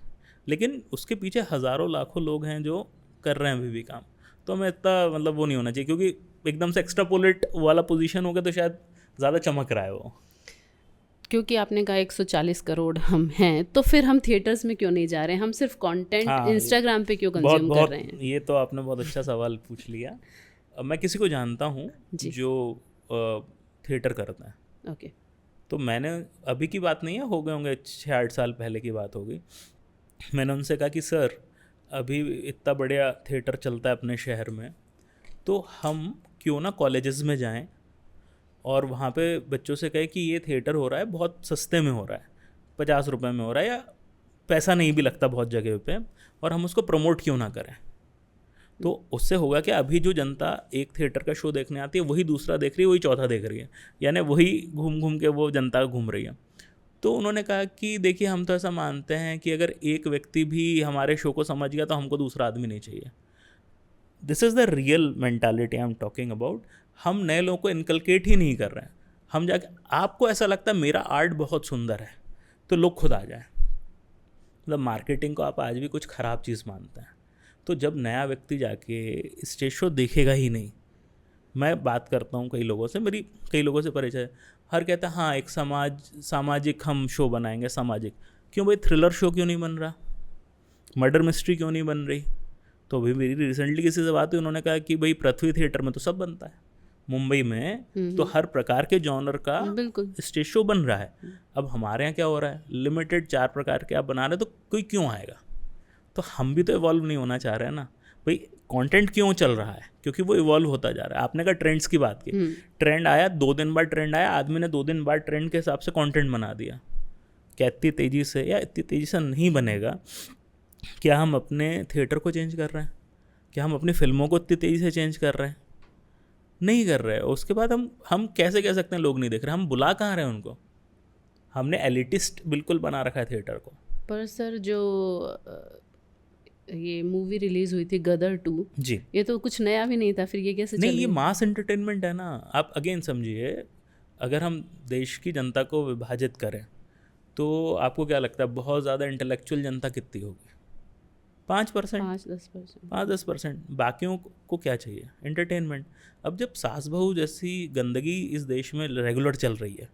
लेकिन उसके पीछे हज़ारों लाखों लोग हैं जो कर रहे हैं अभी भी काम। तो हमें इतना मतलब वो नहीं होना चाहिए, क्योंकि एकदम से एक्स्ट्रापोलेट वाला पोजीशन हो गया तो शायद ज़्यादा चमक रहा है वो। क्योंकि आपने कहा 140 करोड़ हम हैं, तो फिर हम थिएटर्स में क्यों नहीं जा रहे हैं? हम सिर्फ कंटेंट इंस्टाग्राम पे क्यों कंज्यूम कर रहे हैं? ये तो आपने बहुत अच्छा सवाल पूछ लिया। मैं किसी को जानता हूँ जो थिएटर करता है। ओके। तो मैंने, अभी की बात नहीं है, हो गए होंगे 6-8 साल पहले की बात होगी, मैंने उनसे कहा कि सर अभी इतना बढ़िया थिएटर चलता है अपने शहर में, तो हम क्यों ना कॉलेजेस में जाएं और वहाँ पे बच्चों से कहे कि ये थिएटर हो रहा है, बहुत सस्ते में हो रहा है, 50 रुपये में हो रहा है, या पैसा नहीं भी लगता बहुत जगह पे, और हम उसको प्रमोट क्यों ना करें। तो उससे होगा कि अभी जो जनता एक थिएटर का शो देखने आती है, वही दूसरा देख रही है, वही चौथा देख रही है, यानी वही घूम घूम के वो जनता घूम रही है। तो उन्होंने कहा कि देखिए, हम तो ऐसा मानते हैं कि अगर एक व्यक्ति भी हमारे शो को समझ गया तो हमको दूसरा आदमी नहीं चाहिए। This is the real mentality I am talking about. हम नए लोगों को इनकलकेट ही नहीं कर रहे हैं। हम जाके, आपको ऐसा लगता है मेरा आर्ट बहुत सुंदर है, तो लोग खुद आ जाए। मतलब मार्केटिंग को आप आज भी कुछ ख़राब चीज़ मानते हैं। तो जब नया व्यक्ति जाके स्टेज शो देखेगा ही नहीं, मैं बात करता हूँ कई लोगों से, मेरी कई लोगों से परिचय है, हर कहता है हाँ एक सामाजिक हम शो बनाएंगे, सामाजिक। क्यों भाई? थ्रिलर शो क्यों नहीं बन रहा? मर्डर मिस्ट्री क्यों नहीं बन रही? तो अभी मेरी रिसेंटली किसी से बात हुई, उन्होंने कहा कि भाई पृथ्वी थिएटर में तो सब बनता है, मुंबई में तो हर प्रकार के जॉनर का स्टेज शो बन रहा है। अब हमारे यहाँ क्या हो रहा है, लिमिटेड 4 प्रकार के आप बना रहे, तो कोई क्यों आएगा? तो हम भी तो इवॉल्व नहीं होना चाह रहे हैं ना भाई। कंटेंट क्यों चल रहा है? क्योंकि वो इवॉल्व होता जा रहा है। आपने कहा ट्रेंड्स की बात की, ट्रेंड आया, 2 दिन बाद ट्रेंड आया, आदमी ने 2 दिन बाद ट्रेंड के हिसाब से कंटेंट बना दिया। क्या इतनी तेज़ी से, या इतनी तेज़ी से नहीं बनेगा? क्या हम अपने थिएटर को चेंज कर रहे हैं? क्या हम अपनी फिल्मों को इतनी तेज़ी से चेंज कर रहे हैं? नहीं कर रहे हैं। उसके बाद हम कैसे कह सकते हैं लोग नहीं देख रहे? हम बुला कहाँ रहे हैं उनको? हमने एलिटिस्ट बिल्कुल बना रखा है थिएटर को। पर सर, जो ये मूवी रिलीज हुई थी गदर 2 जी, ये तो कुछ नया भी नहीं था, फिर ये कैसे नहीं, ये मास एंटरटेनमेंट है ना। आप अगेन समझिए, अगर हम देश की जनता को विभाजित करें तो आपको क्या लगता है बहुत ज़्यादा इंटेलेक्चुअल जनता कितनी होगी? 5%, 5-10%। बाकियों को क्या चाहिए? एंटरटेनमेंट। अब जब सास बहू जैसी गंदगी इस देश में रेगुलर चल रही है,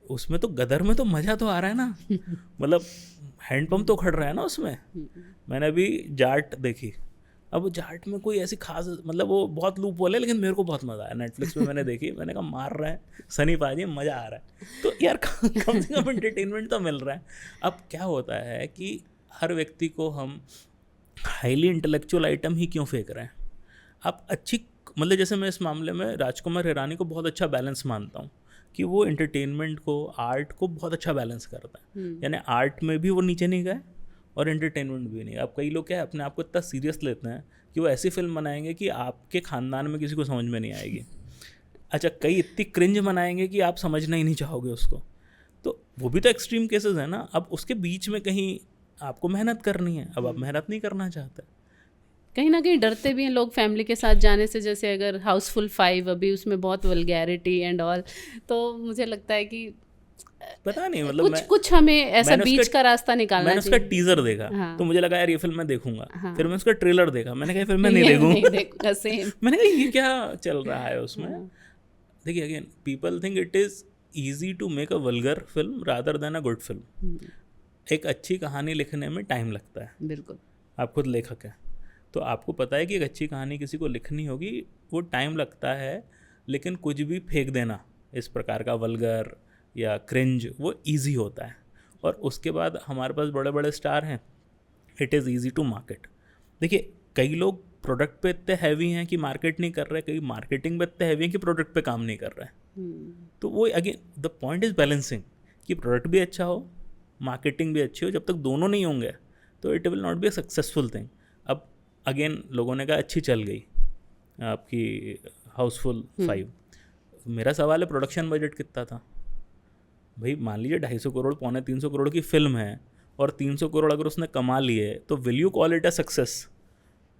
उसमें तो गदर में तो मज़ा तो आ रहा है ना। मतलब हैंडपम्प तो खड़ रहा है ना उसमें। मैंने अभी जाट देखी। अब वो जाट में कोई ऐसी खास, मतलब वो बहुत लूप होल है, लेकिन मेरे को बहुत मज़ा आया। नेटफ्लिक्स पे मैंने देखी, मैंने कहा मार रहा है सनी पाजी, मज़ा आ रहा है। तो यार कम से कम एंटरटेनमेंट तो मिल रहा है। अब क्या होता है कि हर व्यक्ति को हम हाईली इंटेलेक्चुअल आइटम ही क्यों फेंक रहे हैं? आप अच्छी, मतलब जैसे मैं इस मामले में राजकुमार हिरानी को बहुत अच्छा बैलेंस मानता हूँ कि वो एंटरटेनमेंट को, आर्ट को बहुत अच्छा बैलेंस करता है। यानी आर्ट में भी वो नीचे नहीं गए और एंटरटेनमेंट भी नहीं। अब कई लोग क्या है, अपने आप को इतना सीरियस लेते हैं कि वो ऐसी फिल्म बनाएंगे कि आपके ख़ानदान में किसी को समझ में नहीं आएगी। अच्छा, कई इतनी क्रिंज बनाएंगे कि आप समझना ही नहीं चाहोगे उसको। तो वो भी तो एक्सट्रीम केसेस है ना। अब उसके बीच में कहीं आपको मेहनत करनी है, अब आप मेहनत नहीं करना चाहते, कहीं ना कहीं डरते भी हैं लोग फैमिली के साथ जाने से। जैसे अगर हाउसफुल 5 अभी उसमें बहुत वल्गैरिटी एंड ऑल, तो मुझे लगता है कि पता नहीं, मतलब कुछ हमें ऐसा बीच का रास्ता निकालना चाहिए। मैंने उसका टीजर देखा, हाँ। तो मुझे लगा यार ये फिल्म मैं देखूंगा, हाँ। फिर मैं उसका ट्रेलर देखा, मैंने कहा फिल्म मैं नहीं देखूंगा। सेम मैंने कहा ये क्या चल रहा है उसमें। हाँ। देखिए again, people think it is easy to make a vulgar film rather than a good film. एक अच्छी कहानी लिखने में टाइम लगता है। बिल्कुल। आप खुद लेखक हैं, तो आपको पता है कि एक अच्छी कहानी किसी को लिखनी होगी, वो टाइम लगता है, लेकिन कुछ भी फेंक देना इस प्रकार का वल्गर या क्रिंज वो इजी होता है। और उसके बाद हमारे पास बड़े बड़े स्टार हैं, it is easy to market. देखिए कई लोग प्रोडक्ट पे इतने हैवी हैं कि मार्केट नहीं कर रहे, कई मार्केटिंग पे इतने हैवी हैं कि प्रोडक्ट पे काम नहीं कर रहे हैं। तो वो again the point is balancing, कि प्रोडक्ट भी अच्छा हो, मार्केटिंग भी अच्छी हो। जब तक दोनों नहीं होंगे तो it will not be a successful thing. अब अगेन लोगों ने कहा अच्छी चल गई आपकी हाउसफुल 5। मेरा सवाल है प्रोडक्शन बजट कितना था भाई? मान लीजिए 250 करोड़ 250 करोड़ की फिल्म है, और 300 करोड़ अगर उसने कमा लिए तो will you call it a success?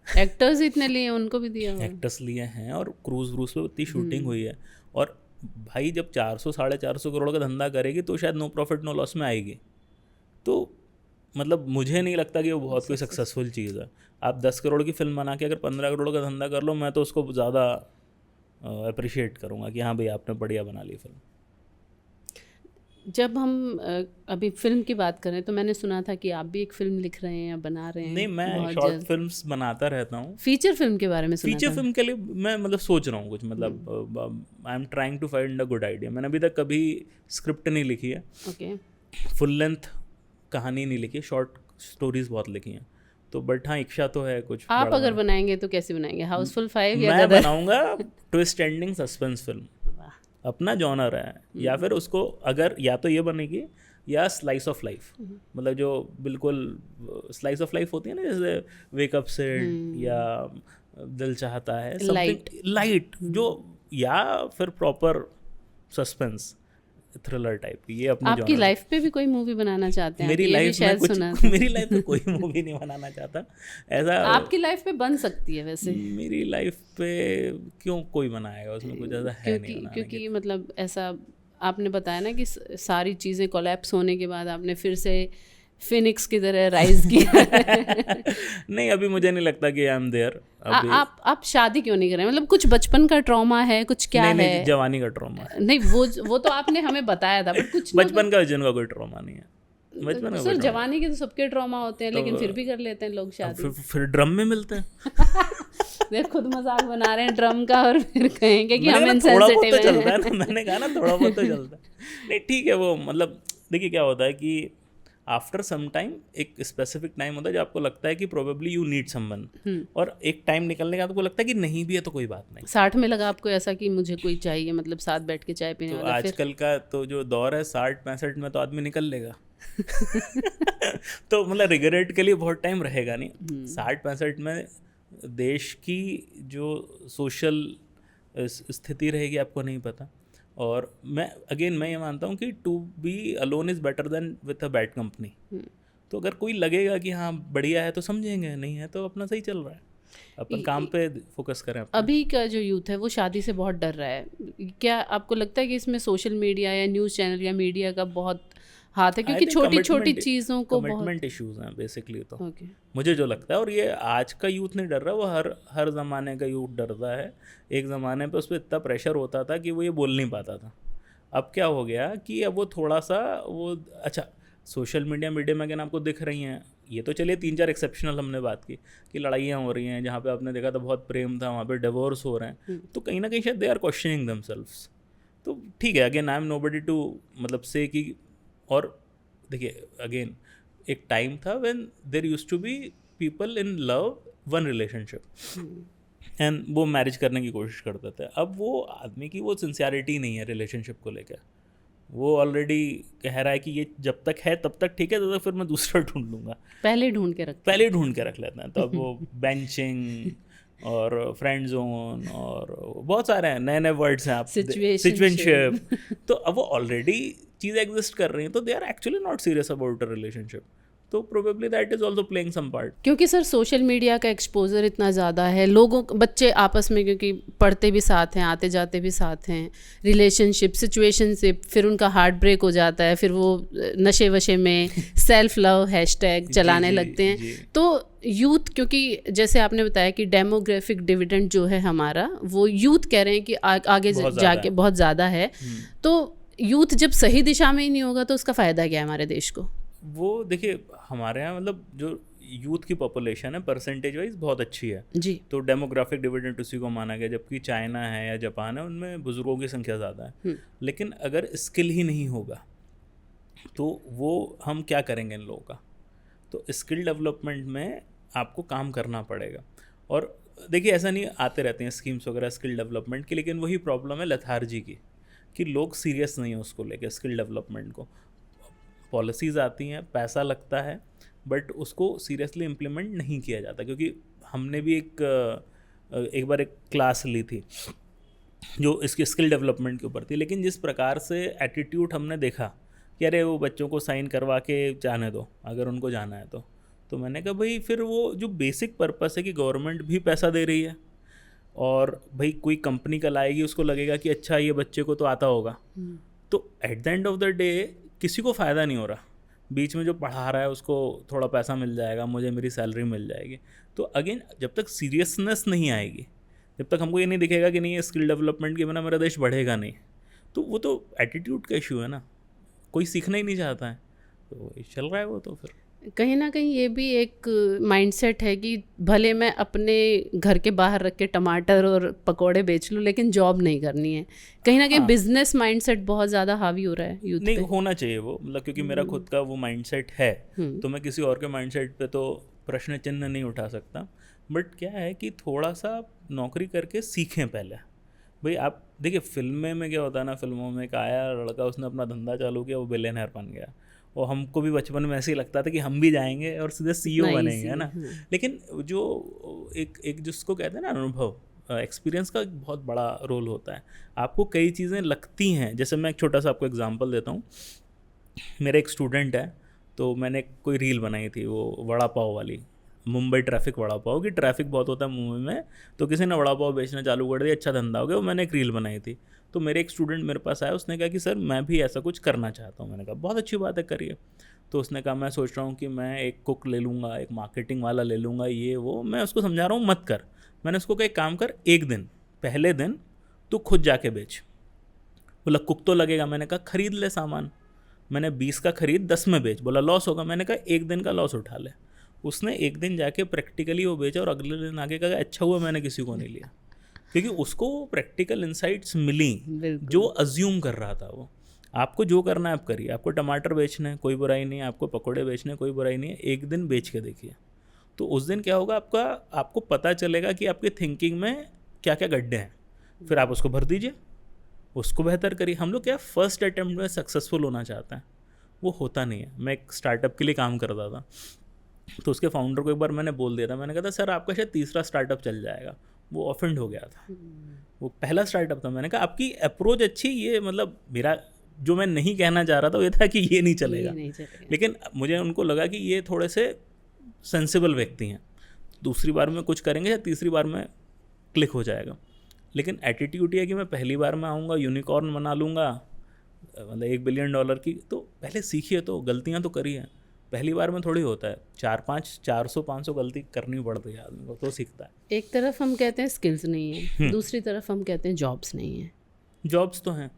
Actors इतने लिए, उनको भी दिया हुआ। एक्टर्स लिए हैं और क्रूज पे उतनी शूटिंग हुई है। और भाई जब 400 450 करोड़ का धंधा करेगी तो शायद नो प्रॉफिट नो लॉस में आएगी। तो मतलब मुझे नहीं लगता कि वो बहुत कोई सक्सेसफुल चीज़ है। आप 10 करोड़ की फिल्म बना के अगर 15 करोड़ का धंधा कर लो, मैं तो उसको ज़्यादा अप्रिशिएट करूँगा कि हाँ भाई आपने बढ़िया बना ली फिल्म। जब हम अभी फिल्म की बात करें तो मैंने सुना था कि आप भी एक फिल्म लिख रहे हैं या बना रहे हैं। नहीं, मैं शॉर्ट फिल्म्स बनाता रहता हूँ। फीचर फिल्म के बारे में सुना फीचर था। फिल्म के लिए मैं मतलब सोच रहा हूँ कुछ, मतलब I am trying to find a good idea. मैंने अभी तक कभी स्क्रिप्ट नहीं लिखी है, ओके, फुल लेंथ कहानी नहीं लिखी, शॉर्ट स्टोरीज बहुत लिखी हैं। तो बट हाँ इच्छा तो है कुछ। आप अगर बनाएंगे तो कैसे बनाएंगे? हाउसफुल 5 या मैं बनाऊंगा ट्विस्ट एंडिंग सस्पेंस फिल्म, अपना जॉनर है। या फिर उसको अगर या तो ये बनेगी या स्लाइस ऑफ लाइफ, मतलब जो बिल्कुल स्लाइस ऑफ लाइफ होती है ना, जैसे वेकअप सेट या दिल चाहता है, लाइट जो, या फिर प्रॉपर सस्पेंस थ्रिलर टाइप। ये अपनी आपकी लाइफ पे भी कोई मूवी बनाना चाहते हैं? मेरी लाइफ में कुछ, मेरी लाइफ में कोई मूवी नहीं बनाना चाहता ऐसा। आपकी लाइफ पे बन सकती है वैसे। मेरी लाइफ पे क्यों कोई बनाएगा, उसमें कुछ ज़्यादा है नहीं बनाने क्योंकि मतलब ऐसा आपने बताया ना कि सारी चीज़ें कोलैप्स होने के बाद आपने फिर से फिनिक्स की तरह राइज किया। नहीं, अभी मुझे नहीं लगता कि आई एम देयर। आप शादी क्यों नहीं कर रहे? मतलब कुछ बचपन का ट्रॉमा है, कुछ क्या है? नहीं, जवानी का ट्रॉमा। नहीं, वो तो आपने हमें बताया था, बट कुछ बचपन का जिनका कोई ट्रॉमा नहीं है। बचपन सर जवानी के तो सबके ट्रॉमा होते हैं, लेकिन फिर भी कर लेते हैं लोग शादी। फिर ड्रम में मिलते हैं। देख खुद मजाक बना रहे हैं ड्रम का, और फिर कहेंगे कि हम इनसेंसिटिव हैं। मैंने कहा ना थोड़ा बहुत तो चलता है। नहीं ठीक है, वो मतलब देखिए क्या होता है कि आफ्टर सम टाइम एक स्पेसिफिक टाइम होता है जब आपको लगता है कि प्रोबेबली यू नीड समवन, और एक टाइम निकलने के बाद आपको लगता है कि नहीं भी है तो कोई बात नहीं। 60 में लगा आपको ऐसा कि मुझे कोई चाहिए, मतलब साथ बैठ के चाय पीने वाला? आजकल का तो जो दौर है 60-65 में तो आदमी निकल लेगा। तो मतलब रिग्रेट के लिए बहुत टाइम रहेगा नहीं। 60-65 में देश की जो सोशल स्थिति रहेगी आपको नहीं पता। और मैं ये मानता हूँ कि to be alone is better than with a bad company. तो अगर कोई लगेगा कि हाँ बढ़िया है तो समझेंगे, नहीं है तो अपना सही चल रहा है, अपन काम पे फोकस करें अपना। अभी का जो यूथ है वो शादी से बहुत डर रहा है। क्या आपको लगता है कि इसमें सोशल मीडिया या न्यूज़ चैनल या मीडिया का बहुत हाथ है? क्योंकि छोटी छोटी चीज़ों को कमिटमेंट इश्यूज हैं बेसिकली। तो मुझे जो लगता है, और ये आज का यूथ नहीं डर रहा, वो हर ज़माने का यूथ डरता है। एक ज़माने पे उस पर इतना प्रेशर होता था कि वो ये बोल नहीं पाता था। अब क्या हो गया कि अब वो थोड़ा सा वो, अच्छा सोशल मीडिया में अगर आपको दिख रही हैं, ये तो चलिए 3-4 एक्सेप्शनल हमने बात की कि लड़ाइयाँ हो रही हैं, जहाँ पे आपने देखा था बहुत प्रेम था, वहाँ पे डिवोर्स हो रहे हैं, तो कहीं ना कहीं शायद दे आर क्वेश्चनिंग देमसेल्व्स। तो ठीक है, again I am nobody to मतलब से कि, और देखिए अगेन एक टाइम था when there used to be people in love one relationship and वो मैरिज करने की कोशिश करते थे। अब वो आदमी की वो सिंसियरिटी नहीं है रिलेशनशिप को लेकर। वो ऑलरेडी कह रहा है कि ये जब तक है तब तक ठीक है, तो फिर मैं दूसरा ढूंढ लूँगा। पहले ढूंढ के रख लेते हैं। तो अब वो बेंचिंग और फ्रेंड जोन और बहुत सारे हैं नए वर्ड्स हैं, आप सिचुएशनशिप। तो अब वो ऑलरेडी चीज़ें एग्जिस्ट कर रही हैं, तो they are actually not serious about a relationship. तो probably that is also playing some part. क्योंकि सर सोशल मीडिया का एक्सपोजर इतना ज़्यादा है, लोगों बच्चे आपस में क्योंकि पढ़ते भी साथ हैं, आते जाते भी साथ हैं, रिलेशनशिप सिचुएशनशिप, फिर उनका हार्ट ब्रेक हो जाता है, फिर वो नशे वशे में सेल्फ लव हैशटैग चलाने लगते हैं। तो यूथ, क्योंकि जैसे आपने बताया कि डेमोग्राफिक डिविडेंड जो है हमारा, वो यूथ कह रहे हैं कि आगे जाके बहुत ज़्यादा है। तो यूथ जब सही दिशा में ही नहीं होगा तो उसका फ़ायदा क्या है हमारे देश को? वो देखिए हमारे यहाँ मतलब जो यूथ की पॉपुलेशन है परसेंटेज वाइज बहुत अच्छी है, जी। तो डेमोग्राफिक डिविडेंड उसी को माना गया, जबकि चाइना है या जापान है उनमें बुजुर्गों की संख्या ज़्यादा है। लेकिन अगर स्किल ही नहीं होगा तो वो हम क्या करेंगे इन लोगों का? तो स्किल डेवलपमेंट में आपको काम करना पड़ेगा। और देखिए ऐसा नहीं आते रहते हैं स्कीम्स वगैरह स्किल डेवलपमेंट की, लेकिन वही प्रॉब्लम है लेथार्जी की कि लोग सीरियस नहीं है उसको लेके स्किल डेवलपमेंट को। पॉलिसीज़ आती हैं, पैसा लगता है, बट उसको सीरियसली इम्प्लीमेंट नहीं किया जाता। क्योंकि हमने भी एक बार एक क्लास ली थी जो इसकी स्किल डेवलपमेंट के ऊपर थी, लेकिन जिस प्रकार से एटीट्यूड हमने देखा कि अरे वो बच्चों को साइन करवा के जाने दो अगर उनको जाना है तो मैंने कहा भाई फिर वो जो बेसिक पर्पस है कि गवर्नमेंट भी पैसा दे रही है और भाई कोई कंपनी कल आएगी उसको लगेगा कि अच्छा ये बच्चे को तो आता होगा, तो at the end of the day किसी को फ़ायदा नहीं हो रहा। बीच में जो पढ़ा रहा है उसको थोड़ा पैसा मिल जाएगा, मुझे मेरी सैलरी मिल जाएगी। तो अगेन जब तक सीरियसनेस नहीं आएगी, जब तक हमको ये नहीं दिखेगा कि नहीं ये स्किल डेवलपमेंट के बिना मेरा देश बढ़ेगा नहीं, तो वो तो एटीट्यूड का इशू है ना, कोई सीखना ही नहीं चाहता है, तो चल रहा है वो। तो फिर कहीं ना कहीं ये भी एक माइंडसेट है कि भले मैं अपने घर के बाहर रख के टमाटर और पकोड़े बेच लूँ लेकिन जॉब नहीं करनी है। कहीं ना कहीं बिजनेस माइंडसेट बहुत ज़्यादा हावी हो रहा है यूथ नहीं पे। होना चाहिए वो, मतलब क्योंकि मेरा खुद का वो माइंडसेट है, तो मैं किसी और के माइंडसेट पे तो प्रश्न चिन्ह नहीं उठा सकता। बट क्या है कि थोड़ा सा नौकरी करके सीखें पहले। भाई आप देखिए फिल्में में क्या होता है ना, फिल्मों में एक आया लड़का उसने अपना धंधा चालू किया, वो बिलियनर बन गया, और हमको भी बचपन में ऐसे ही लगता था कि हम भी जाएंगे और सीधे सीईओ बनेंगे, है ना। लेकिन जो एक जिसको कहते हैं ना अनुभव, एक्सपीरियंस का एक बहुत बड़ा रोल होता है। आपको कई चीज़ें लगती हैं, जैसे मैं एक छोटा सा आपको एग्जांपल देता हूँ। मेरा एक स्टूडेंट है, तो मैंने कोई रील बनाई थी वो वड़ा पाव वाली, मुंबई ट्रैफिक वड़ा पाव की, ट्रैफिक बहुत होता है मुंबई में, तो किसी ने वड़ा पाव बेचना चालू कर दिया, अच्छा धंधा हो गया। वो मैंने एक रील बनाई थी, तो मेरे एक स्टूडेंट मेरे पास आया, उसने कहा कि सर मैं भी ऐसा कुछ करना चाहता हूँ। मैंने कहा बहुत अच्छी बात है, करिए। तो उसने कहा मैं सोच रहा हूँ कि मैं एक कुक ले लूँगा, एक मार्केटिंग वाला ले लूँगा, ये वो। मैं उसको समझा रहा हूँ मत कर। मैंने उसको कहा एक काम कर, एक दिन पहले दिन तू खुद जाके बेच। बोला कुक तो लगेगा। मैंने कहा खरीद ले सामान। मैंने 20 का खरीद 10 में बेच। बोला लॉस होगा। मैंने कहा एक दिन का लॉस उठा ले। उसने एक दिन जाके प्रैक्टिकली वो बेचा और अगले दिन आके कहा अच्छा हुआ मैंने किसी को नहीं लिया, क्योंकि उसको प्रैक्टिकल इंसाइट्स मिली जो अज्यूम कर रहा था वो। आपको जो करना है आप करिए। आपको टमाटर बेचना है कोई बुराई नहीं है, आपको पकौड़े बेचने हैं कोई बुराई नहीं है, एक दिन बेच के देखिए। तो उस दिन क्या होगा, आपको पता चलेगा कि आपकी थिंकिंग में क्या क्या गड्ढे हैं, फिर आप उसको भर दीजिए, उसको बेहतर करिए। हम लोग क्या फर्स्ट अटैम्प्ट में सक्सेसफुल होना चाहते हैं, वो होता नहीं है। मैं एक स्टार्टअप के लिए काम करता था, तो उसके फाउंडर को एक बार मैंने बोल दिया था, मैंने कहा था सर आपका शायद तीसरा स्टार्टअप चल जाएगा। वो ऑफेंड हो गया था, वो पहला स्टार्टअप था। मैंने कहा आपकी अप्रोच अच्छी, ये मतलब मेरा जो मैं नहीं कहना चाह रहा था वो ये था कि ये नहीं चलेगा, लेकिन मुझे उनको लगा कि ये थोड़े से सेंसिबल व्यक्ति हैं, दूसरी बार में कुछ करेंगे या तीसरी बार में क्लिक हो जाएगा। लेकिन एटीट्यूड ये है कि मैं पहली बार में आऊँगा यूनिकॉर्न बना लूँगा, मतलब $1 बिलियन की। तो पहले सीखिए, तो गलतियाँ तो करिए, पहली बार में थोड़ी होता है। 400-500 गलती करनी पड़ती है आदमी को, तो सीखता है। एक तरफ हम कहते हैं स्किल्स नहीं है, दूसरी तरफ हम कहते हैं जॉब्स नहीं है। जॉब्स तो हैं,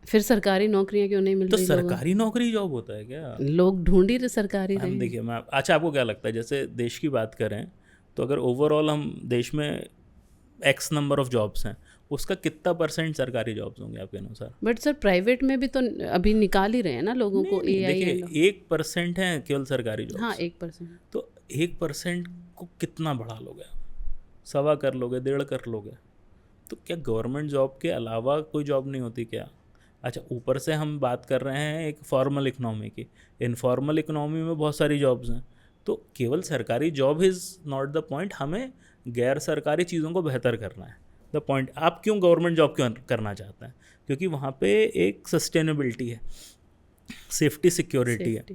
फिर सरकारी नौकरियां क्यों नहीं मिल रही? तो सरकारी नौकरी जॉब होता है क्या? लोग ढूंढ ही सरकारी रहे। देखिए मैं अच्छा आपको क्या लगता है, जैसे देश की बात करें तो अगर ओवरऑल हम देश में एक्स नंबर ऑफ जॉब्स हैं, उसका कितना % सरकारी जॉब्स होंगे आपके अनुसार? बट सर प्राइवेट में भी तो अभी निकाल ही रहे हैं ना लोगों को। देखिए 1% है केवल सरकारी जॉब्स। हाँ 1%। तो 1% को कितना बढ़ा लोगे? 1.25 कर लोगे, 1.5 कर लोगे, तो क्या गवर्नमेंट जॉब के अलावा कोई जॉब नहीं होती क्या? अच्छा ऊपर से हम बात कर रहे हैं एक फॉर्मल इकनॉमी की, इनफॉर्मल इकनॉमी में बहुत सारी जॉब्स हैं। तो केवल सरकारी job is not the point, हमें गैर सरकारी चीज़ों को बेहतर करना है द पॉइंट। आप क्यों गवर्नमेंट जॉब क्यों करना चाहते हैं? क्योंकि वहाँ पे एक सस्टेनेबिलिटी है, सेफ्टी सिक्योरिटी है।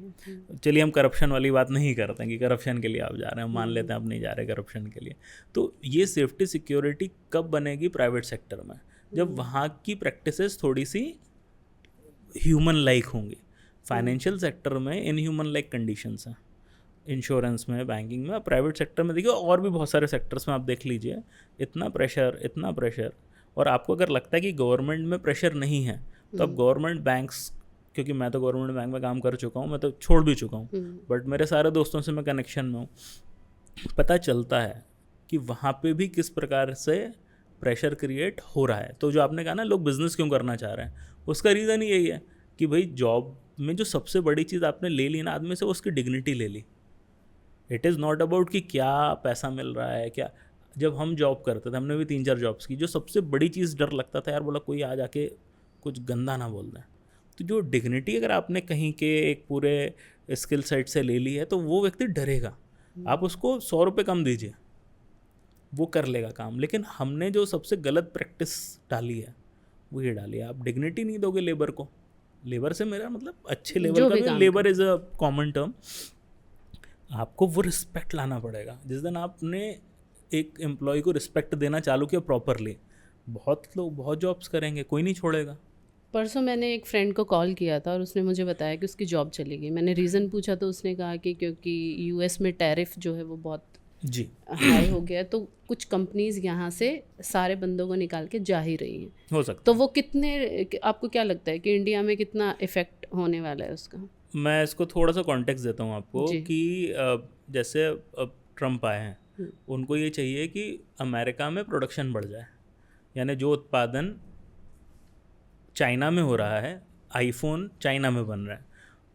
चलिए हम करप्शन वाली बात नहीं करते हैं कि करप्शन के लिए आप जा रहे हैं, मान लेते हैं आप नहीं जा रहे करप्शन के लिए। तो ये सेफ्टी सिक्योरिटी कब बनेगी? प्राइवेट सेक्टर में, जब वहाँ की प्रैक्टिसेस थोड़ी सी ह्यूमन लाइक होंगी। फाइनेंशियल सेक्टर में इन ह्यूमन लाइक कंडीशंस हैं, इंश्योरेंस में, बैंकिंग में। प्राइवेट सेक्टर में देखिए और भी बहुत सारे सेक्टर्स में आप देख लीजिए, इतना प्रेशर। और आपको अगर लगता है कि गवर्नमेंट में प्रेशर नहीं है, तो आप गवर्नमेंट बैंक्स क्योंकि मैं तो गवर्नमेंट बैंक में काम कर चुका हूँ, मैं तो छोड़ भी चुका हूँ, बट मेरे सारे दोस्तों से मैं कनेक्शन में हूँ, पता चलता है कि वहाँ पे भी किस प्रकार से प्रेशर क्रिएट हो रहा है। तो जो आपने कहा ना लोग बिजनेस क्यों करना चाह रहे हैं, उसका रीज़न ही यही है कि भाई जॉब में जो सबसे बड़ी चीज़ आपने ले ली ना आदमी से, वो उसकी डिग्निटी ले ली। इट इज़ नॉट अबाउट कि क्या पैसा मिल रहा है क्या। जब हम जॉब करते थे, हमने भी 3-4 जॉब्स की, जो सबसे बड़ी चीज़ डर लगता था यार, बोला कोई आ जाके कुछ गंदा ना बोल दें। तो जो डिग्निटी अगर आपने कहीं के एक पूरे स्किल सेट से ले ली है तो वो व्यक्ति डरेगा। आप उसको 100 रुपये कम दीजिए, वो कर लेगा काम। लेकिन हमने जो सबसे गलत प्रैक्टिस डाली है वो ये डाली है, आप डिग्निटी नहीं दोगे लेबर को। लेबर से मेरा मतलब अच्छे लेवल का भी, labour is a common term. आपको वो रिस्पेक्ट लाना पड़ेगा। जिस दिन आपने एक एम्प्लॉय को रिस्पेक्ट देना चालू किया प्रॉपरली, बहुत लोग बहुत जॉब्स करेंगे, कोई नहीं छोड़ेगा। परसों मैंने एक फ्रेंड को कॉल किया था और उसने मुझे बताया कि उसकी जॉब चली गई। मैंने रीज़न पूछा तो उसने कहा कि क्योंकि यूएस में टैरिफ जो है वो बहुत जी हाई हो गया है, तो कुछ कंपनीज यहाँ से सारे बंदों को निकाल के जा ही रही हैं। हो सकता तो वो कितने, आपको क्या लगता है कि इंडिया में कितना इफेक्ट होने वाला है उसका? मैं इसको थोड़ा सा कॉन्टेक्स्ट देता हूँ आपको कि जैसे अब ट्रम्प आए हैं, उनको ये चाहिए कि अमेरिका में प्रोडक्शन बढ़ जाए, यानी जो उत्पादन चाइना में हो रहा है, आईफोन चाइना में बन रहा है,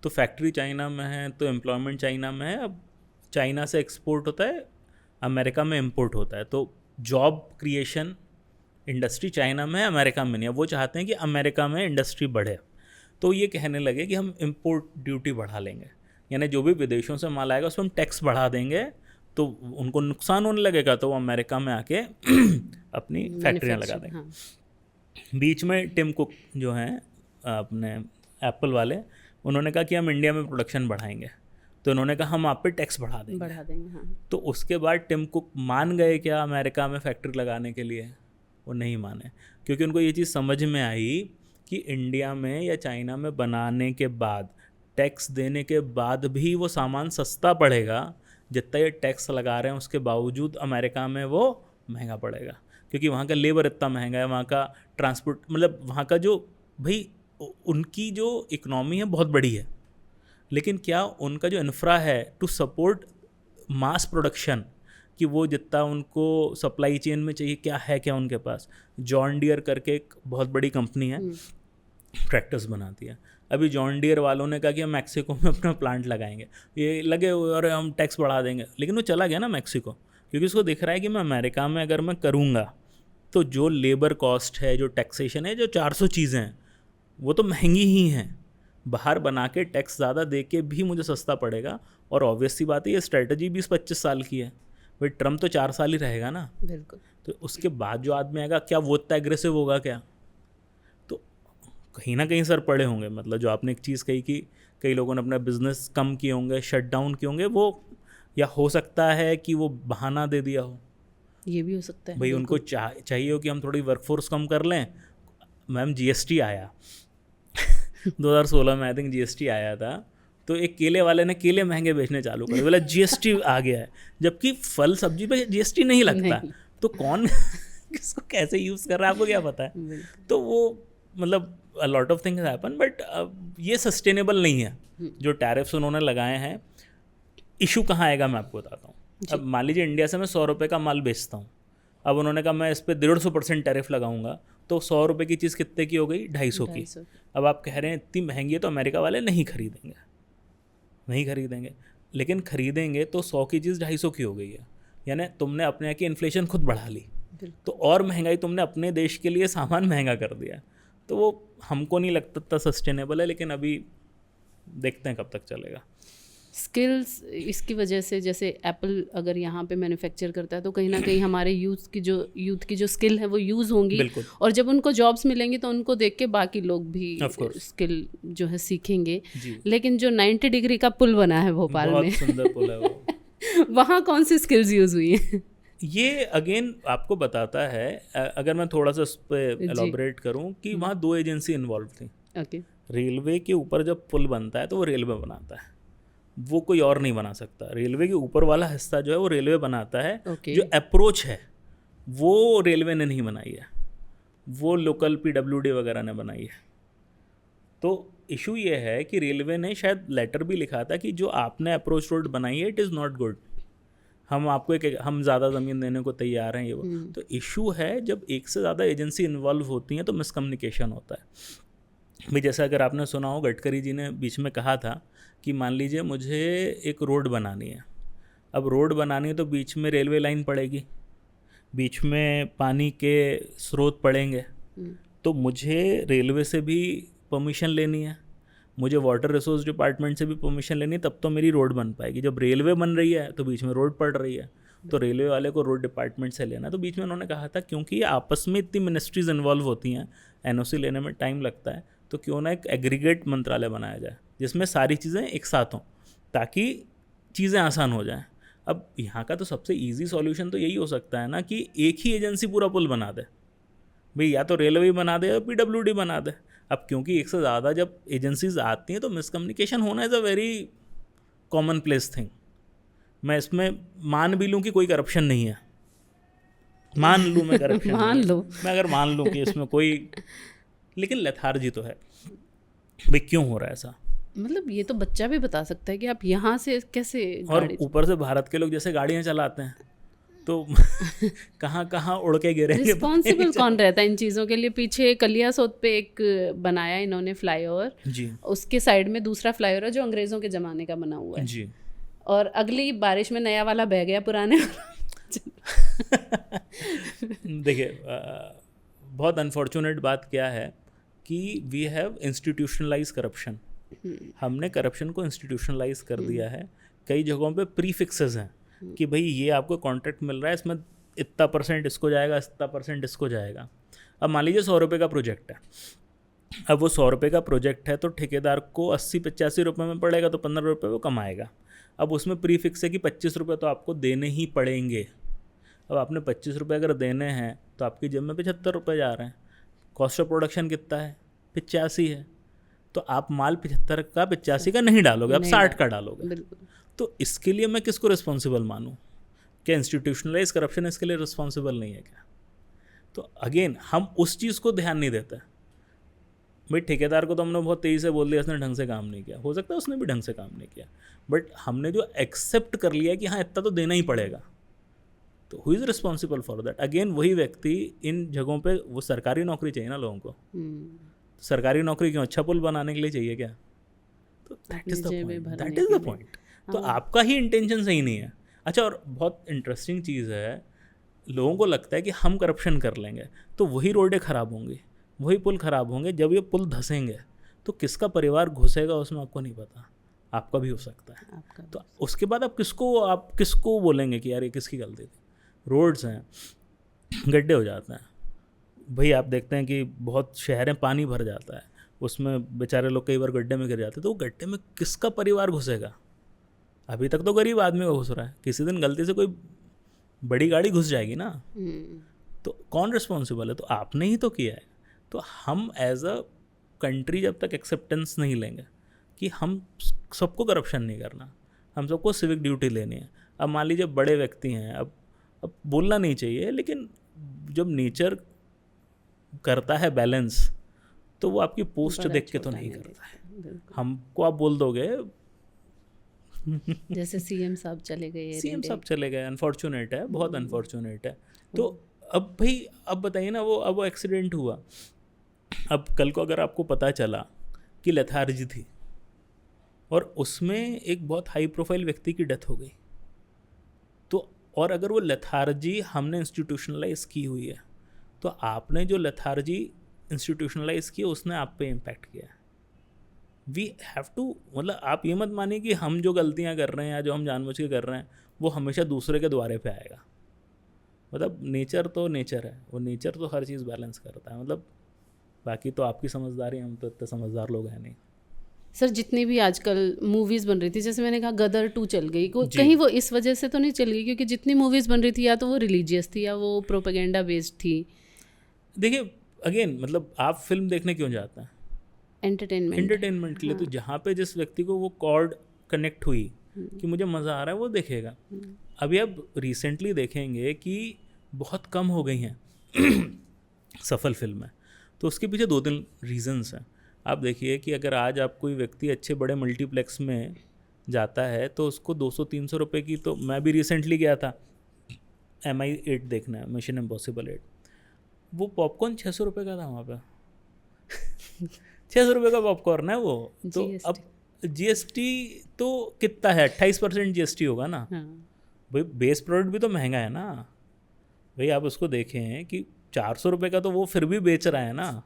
तो फैक्ट्री चाइना में है, तो एम्प्लॉयमेंट चाइना में है। अब चाइना से एक्सपोर्ट होता है, अमेरिका में इंपोर्ट होता है, तो जॉब क्रिएशन इंडस्ट्री चाइना में है, अमेरिका में नहीं है। वो चाहते हैं कि अमेरिका में इंडस्ट्री बढ़े, तो ये कहने लगे कि हम इंपोर्ट ड्यूटी बढ़ा लेंगे, यानी जो भी विदेशों से माल आएगा उसमें हम टैक्स बढ़ा देंगे, तो उनको नुकसान होने लगेगा, तो वो अमेरिका में आके अपनी फैक्ट्रियाँ लगा देंगे। हाँ। बीच में टिम कुक जो हैं अपने एप्पल वाले, उन्होंने कहा कि हम इंडिया में प्रोडक्शन बढ़ाएंगे, तो उन्होंने कहा हम आप पे टैक्स बढ़ा देंगे। हाँ। तो उसके बाद टिम कुक मान गए क्या अमेरिका में फैक्ट्री लगाने के लिए? वो नहीं माने, क्योंकि उनको ये चीज़ समझ में आई कि इंडिया में या चाइना में बनाने के बाद, टैक्स देने के बाद भी वो सामान सस्ता पड़ेगा, जितना ये टैक्स लगा रहे हैं उसके बावजूद अमेरिका में वो महंगा पड़ेगा, क्योंकि वहाँ का लेबर इतना महंगा है, वहाँ का ट्रांसपोर्ट, मतलब वहाँ का जो भाई उनकी जो इकनॉमी है बहुत बड़ी है, लेकिन क्या उनका जो इंफ्रा है टू सपोर्ट मास प्रोडक्शन, कि वो जितना उनको सप्लाई चेन में चाहिए, क्या है क्या उनके पास? जॉन डियर करके एक बहुत बड़ी कंपनी है, ट्रैक्टर्स बनाती है। अभी जॉन डियर वालों ने कहा कि हम मैक्सिको में अपना प्लांट लगाएंगे, ये लगे और हम टैक्स बढ़ा देंगे, लेकिन वो चला गया ना मैक्सिको, क्योंकि उसको दिख रहा है कि मैं अमेरिका में अगर मैं करूँगा तो जो लेबर कॉस्ट है, जो टैक्सेशन है, जो 400 चीज़ें हैं वो तो महंगी ही हैं, बाहर बना के टैक्स ज़्यादा दे के भी मुझे सस्ता पड़ेगा। और ऑब्वियस सी बात है, ये स्ट्रेटजी 20-25 साल की है, भाई ट्रम्प तो 4 साल ही रहेगा ना, बिल्कुल। तो उसके बाद जो आदमी आएगा क्या वो इतना एग्रेसिव होगा क्या? तो कहीं ना कहीं सर पड़े होंगे। मतलब जो आपने एक चीज़ कही कि कई लोगों ने अपना बिजनेस कम किए होंगे, शट डाउन किए होंगे, वो या हो सकता है कि वो बहाना दे दिया हो, ये भी हो सकता है भाई उनको चाहिए हो कि हम थोड़ी वर्कफोर्स कम कर लें। मैम जीएसटी आया 2016 में, आई थिंक जीएसटी आया था, तो एक केले वाले ने केले महंगे बेचने चालू करे, बोला जीएसटी आ गया है, जबकि फल सब्जी पे जीएसटी नहीं लगता। तो कौन किसको कैसे यूज़ कर रहा है आपको क्या पता है? तो वो मतलब a lot of things happen, but ये सस्टेनेबल नहीं है जो टैरिफ्स उन्होंने लगाए हैं। इशू कहाँ आएगा मैं आपको बताता हूँ। अब मान लीजिए इंडिया से मैं 100 रुपये का माल बेचता हूँ, अब उन्होंने कहा मैं इस पर 150% टैरिफ लगाऊंगा, तो 100 रुपये की चीज़ कितने की हो गई? 250 की। अब आप कह रहे हैं इतनी महंगी है तो अमेरिका वाले नहीं खरीदेंगे, लेकिन खरीदेंगे तो 100 की चीज़ 250 की हो गई है, यानी तुमने अपने यहाँ की इन्फ्लेशन खुद बढ़ा ली, तो और महंगाई तुमने अपने देश के लिए सामान महंगा कर दिया। तो वो हमको नहीं लगता सस्टेनेबल है, लेकिन अभी देखते हैं कब तक चलेगा। स्किल्स इसकी वजह से, जैसे एप्पल अगर यहाँ पे मैन्युफैक्चर करता है तो कहीं ना कहीं हमारे यूथ की जो स्किल है वो यूज़ होंगी, और जब उनको जॉब्स मिलेंगी तो उनको देख के बाकी लोग भी स्किल जो है सीखेंगे। लेकिन जो 90 डिग्री का पुल बना है भोपाल में, बहुत सुंदर पुल है वो वहाँ कौन सी स्किल्स यूज़ हुई हैं? ये अगेन आपको बताता है, अगर मैं थोड़ा सा उस पर एलॉबरेट करूँ, कि वहाँ 2 एजेंसी इन्वॉल्व थी। रेलवे के ऊपर जब पुल बनता है तो वो रेलवे बनाता है, वो कोई और नहीं बना सकता। रेलवे के ऊपर वाला हिस्सा जो है वो रेलवे बनाता है। जो अप्रोच है वो रेलवे ने नहीं बनाई है, वो लोकल PWD वगैरह ने बनाई है। तो इशू ये है कि रेलवे ने शायद लेटर भी लिखा था कि जो आपने अप्रोच रोड बनाई है इट इज़ नॉट गुड, हम आपको हम ज़्यादा ज़मीन देने को तैयार हैं, ये वो। तो इशू है जब एक से ज़्यादा एजेंसी इन्वॉल्व होती हैं तो मिसकम्युनिकेशन होता है। भाई जैसा अगर आपने सुना हो, गडकरी जी ने बीच में कहा था कि मान लीजिए मुझे एक रोड बनानी है, अब रोड बनानी है तो बीच में रेलवे लाइन पड़ेगी, बीच में पानी के स्रोत पड़ेंगे, तो मुझे रेलवे से भी परमिशन लेनी है, मुझे वाटर रिसोर्स डिपार्टमेंट से भी परमिशन लेनी है, तब तो मेरी रोड बन पाएगी। जब रेलवे बन रही है तो बीच में रोड पड़ रही है, तो रेलवे वाले को रोड डिपार्टमेंट से लेना है। तो बीच में उन्होंने कहा था क्योंकि ये आपस में इतनी मिनिस्ट्रीज इन्वॉल्व होती हैं, एनओसी लेने में टाइम लगता है, तो क्यों ना एक एग्रीगेट मंत्रालय बनाया जाए जिसमें सारी चीज़ें एक साथ हों ताकि चीज़ें आसान हो जाएं। अब यहाँ का तो सबसे ईजी सॉल्यूशन तो यही हो सकता है ना कि एक ही एजेंसी पूरा पुल बना दे, भाई या तो रेलवे बना दे या PWD बना दे। अब क्योंकि एक से ज़्यादा जब एजेंसीज आती हैं तो मिसकम्युनिकेशन होना is a very common place thing. मैं इसमें मान भी लूँ कि कोई करप्शन नहीं है, मान लूँ मैं करप्शन मान लो, मैं अगर मान लूँ कि इसमें कोई, लेकिन लेथार्जी तो है। भाई क्यों हो रहा है ऐसा? मतलब ये तो बच्चा भी बता सकता है कि आप यहाँ से कैसे और ऊपर से भारत के लोग जैसे गाड़ियाँ चलाते हैं तो कहाँ कहाँ उड़ के गिरेंगे। रिस्पॉन्सिबल कौन रहता है इन चीज़ों के लिए? पीछे कलियासोत पे एक बनाया इन्होंने फ्लाईओवर जी, उसके साइड में दूसरा फ्लाईओवर है जो अंग्रेज़ों के ज़माने का बना हुआ है जी। और अगली बारिश में नया वाला बह गया पुराने देखिए बहुत अनफॉर्चुनेट बात क्या है कि वी हैव इंस्टीट्यूशनलाइज करप्शन। हमने करप्शन को इंस्टीट्यूशनलाइज कर दिया है। कई जगहों पे प्रीफिक्सेस हैं कि भाई ये आपको कॉन्ट्रैक्ट मिल रहा है, इसमें इतना % इसको जाएगा, इतना % इसको जाएगा। अब मान लीजिए 100 रुपये का प्रोजेक्ट है, अब वो 100 रुपये का प्रोजेक्ट है तो ठेकेदार को 80-85 रुपये में पड़ेगा, तो 15 रुपये वो कमाएगा। अब उसमें प्रीफिक्स है कि 25 रुपये तो आपको देने ही पड़ेंगे। अब आपने 25 रुपये अगर देने हैं तो आपकी जेब में 75 रुपये जा रहे हैं। कॉस्ट ऑफ प्रोडक्शन कितना है? 85 है। तो आप माल 75 का 85 का नहीं डालोगे, आप 60 का डालोगे। तो इसके लिए मैं किसको रिस्पॉन्सिबल मानूँ? क्या इंस्टीट्यूशनलाइज करप्शन इसके लिए रिस्पॉन्सिबल नहीं है क्या? तो अगेन हम उस चीज़ को ध्यान नहीं देते। भाई ठेकेदार को तो हमने बहुत तेज़ी से बोल दिया उसने ढंग से काम नहीं किया, हो सकता है उसने भी ढंग से काम नहीं किया, बट हमने जो एक्सेप्ट कर लिया कि हाँ इतना तो देना ही पड़ेगा, तो who is responsible for that? Again वही व्यक्ति इन जगहों पे, वो सरकारी नौकरी चाहिए ना लोगों को, सरकारी नौकरी क्यों? अच्छा पुल बनाने के लिए चाहिए क्या? तो दैट इज़ द पॉइंट। तो आपका ही इंटेंशन सही नहीं है। अच्छा, और बहुत इंटरेस्टिंग चीज़ है, लोगों को लगता है कि हम करप्शन कर लेंगे तो वही रोडें ख़राब होंगी, वही पुल ख़राब होंगे। जब ये पुल धंसेंगे तो किसका परिवार घुसेगा उसमें आपको नहीं पता, आपका भी हो सकता है। तो उसके बाद आप किसको बोलेंगे कि यार ये किसकी गलती थी? रोड्स हैं, गड्ढे हो जाते हैं। भाई आप देखते हैं कि बहुत शहर में पानी भर जाता है, उसमें बेचारे लोग कई बार गड्ढे में गिर जाते हैं, तो वो गड्ढे में किसका परिवार घुसेगा? अभी तक तो गरीब आदमी का घुस रहा है, किसी दिन गलती से कोई बड़ी गाड़ी घुस जाएगी ना, तो कौन रिस्पॉन्सिबल है? तो आपने ही तो किया है। तो हम एज अ कंट्री जब तक एक्सेप्टेंस नहीं लेंगे कि हम सबको करप्शन नहीं करना, हम सबको सिविक ड्यूटी लेनी है। अब मान लीजिए बड़े व्यक्ति हैं, अब बोलना नहीं चाहिए, लेकिन जब नेचर करता है बैलेंस तो वो आपकी पोस्ट देख के तो नहीं करता है। हमको आप बोल दोगे जैसे सीएम साहब चले गए, अनफॉर्चुनेट है, बहुत अनफॉर्चुनेट है। तो अब भाई अब बताइए ना, वो एक्सीडेंट हुआ, अब कल को अगर आपको पता चला कि लेथार्जी थी और उसमें एक बहुत हाई प्रोफाइल व्यक्ति की डेथ हो गई, तो और अगर वो लेथार्जी हमने इंस्टीट्यूशनलाइज की हुई है, तो आपने जो लेथार्जी इंस्टीट्यूशनलाइज की उसने आप पे इम्पैक्ट किया है। वी हैव टू, मतलब आप ये मत मानिए कि हम जो गलतियाँ कर रहे हैं या जो हम जानबूझ के कर रहे हैं वो हमेशा दूसरे के द्वारे पे आएगा। मतलब नेचर तो नेचर है, वो नेचर तो हर चीज़ बैलेंस करता है। मतलब बाकी तो आपकी समझदारी, हम तो इतने समझदार लोग हैं नहीं। सर जितनी भी आजकल मूवीज़ बन रही थी, जैसे मैंने कहा गदर 2 चल गई, कहीं वो इस वजह से तो नहीं चल गई क्योंकि जितनी मूवीज़ बन रही थी या तो वो रिलीजियस थी या वो प्रोपेगेंडा बेस्ड थी। देखिए अगेन, मतलब आप फिल्म देखने क्यों जाते हैं? एंटरटेनमेंट के लिए। तो जहाँ पे जिस व्यक्ति को वो कॉर्ड कनेक्ट हुई कि मुझे मज़ा आ रहा है वो देखेगा। अभी आप रिसेंटली देखेंगे कि बहुत कम हो गई हैं सफल फिल्में, तो उसके पीछे 2-3 रीजंस हैं। आप देखिए कि अगर आज आप कोई व्यक्ति अच्छे बड़े मल्टीप्लेक्स में जाता है तो उसको 200-300 रुपये की, तो मैं भी रिसेंटली गया था MI8 देखना है, मिशन इम्पॉसिबल 8, वो पॉपकॉर्न 600 रुपये का था वहाँ पे 600 रुपये का पॉपकॉर्न है वो। तो अब GST तो कितना है, 28% GST होगा ना। भाई बेस प्रोडक्ट भी तो महंगा है ना भाई। आप उसको देखें कि 400 रुपये का तो वो फिर भी बेच रहा है ना,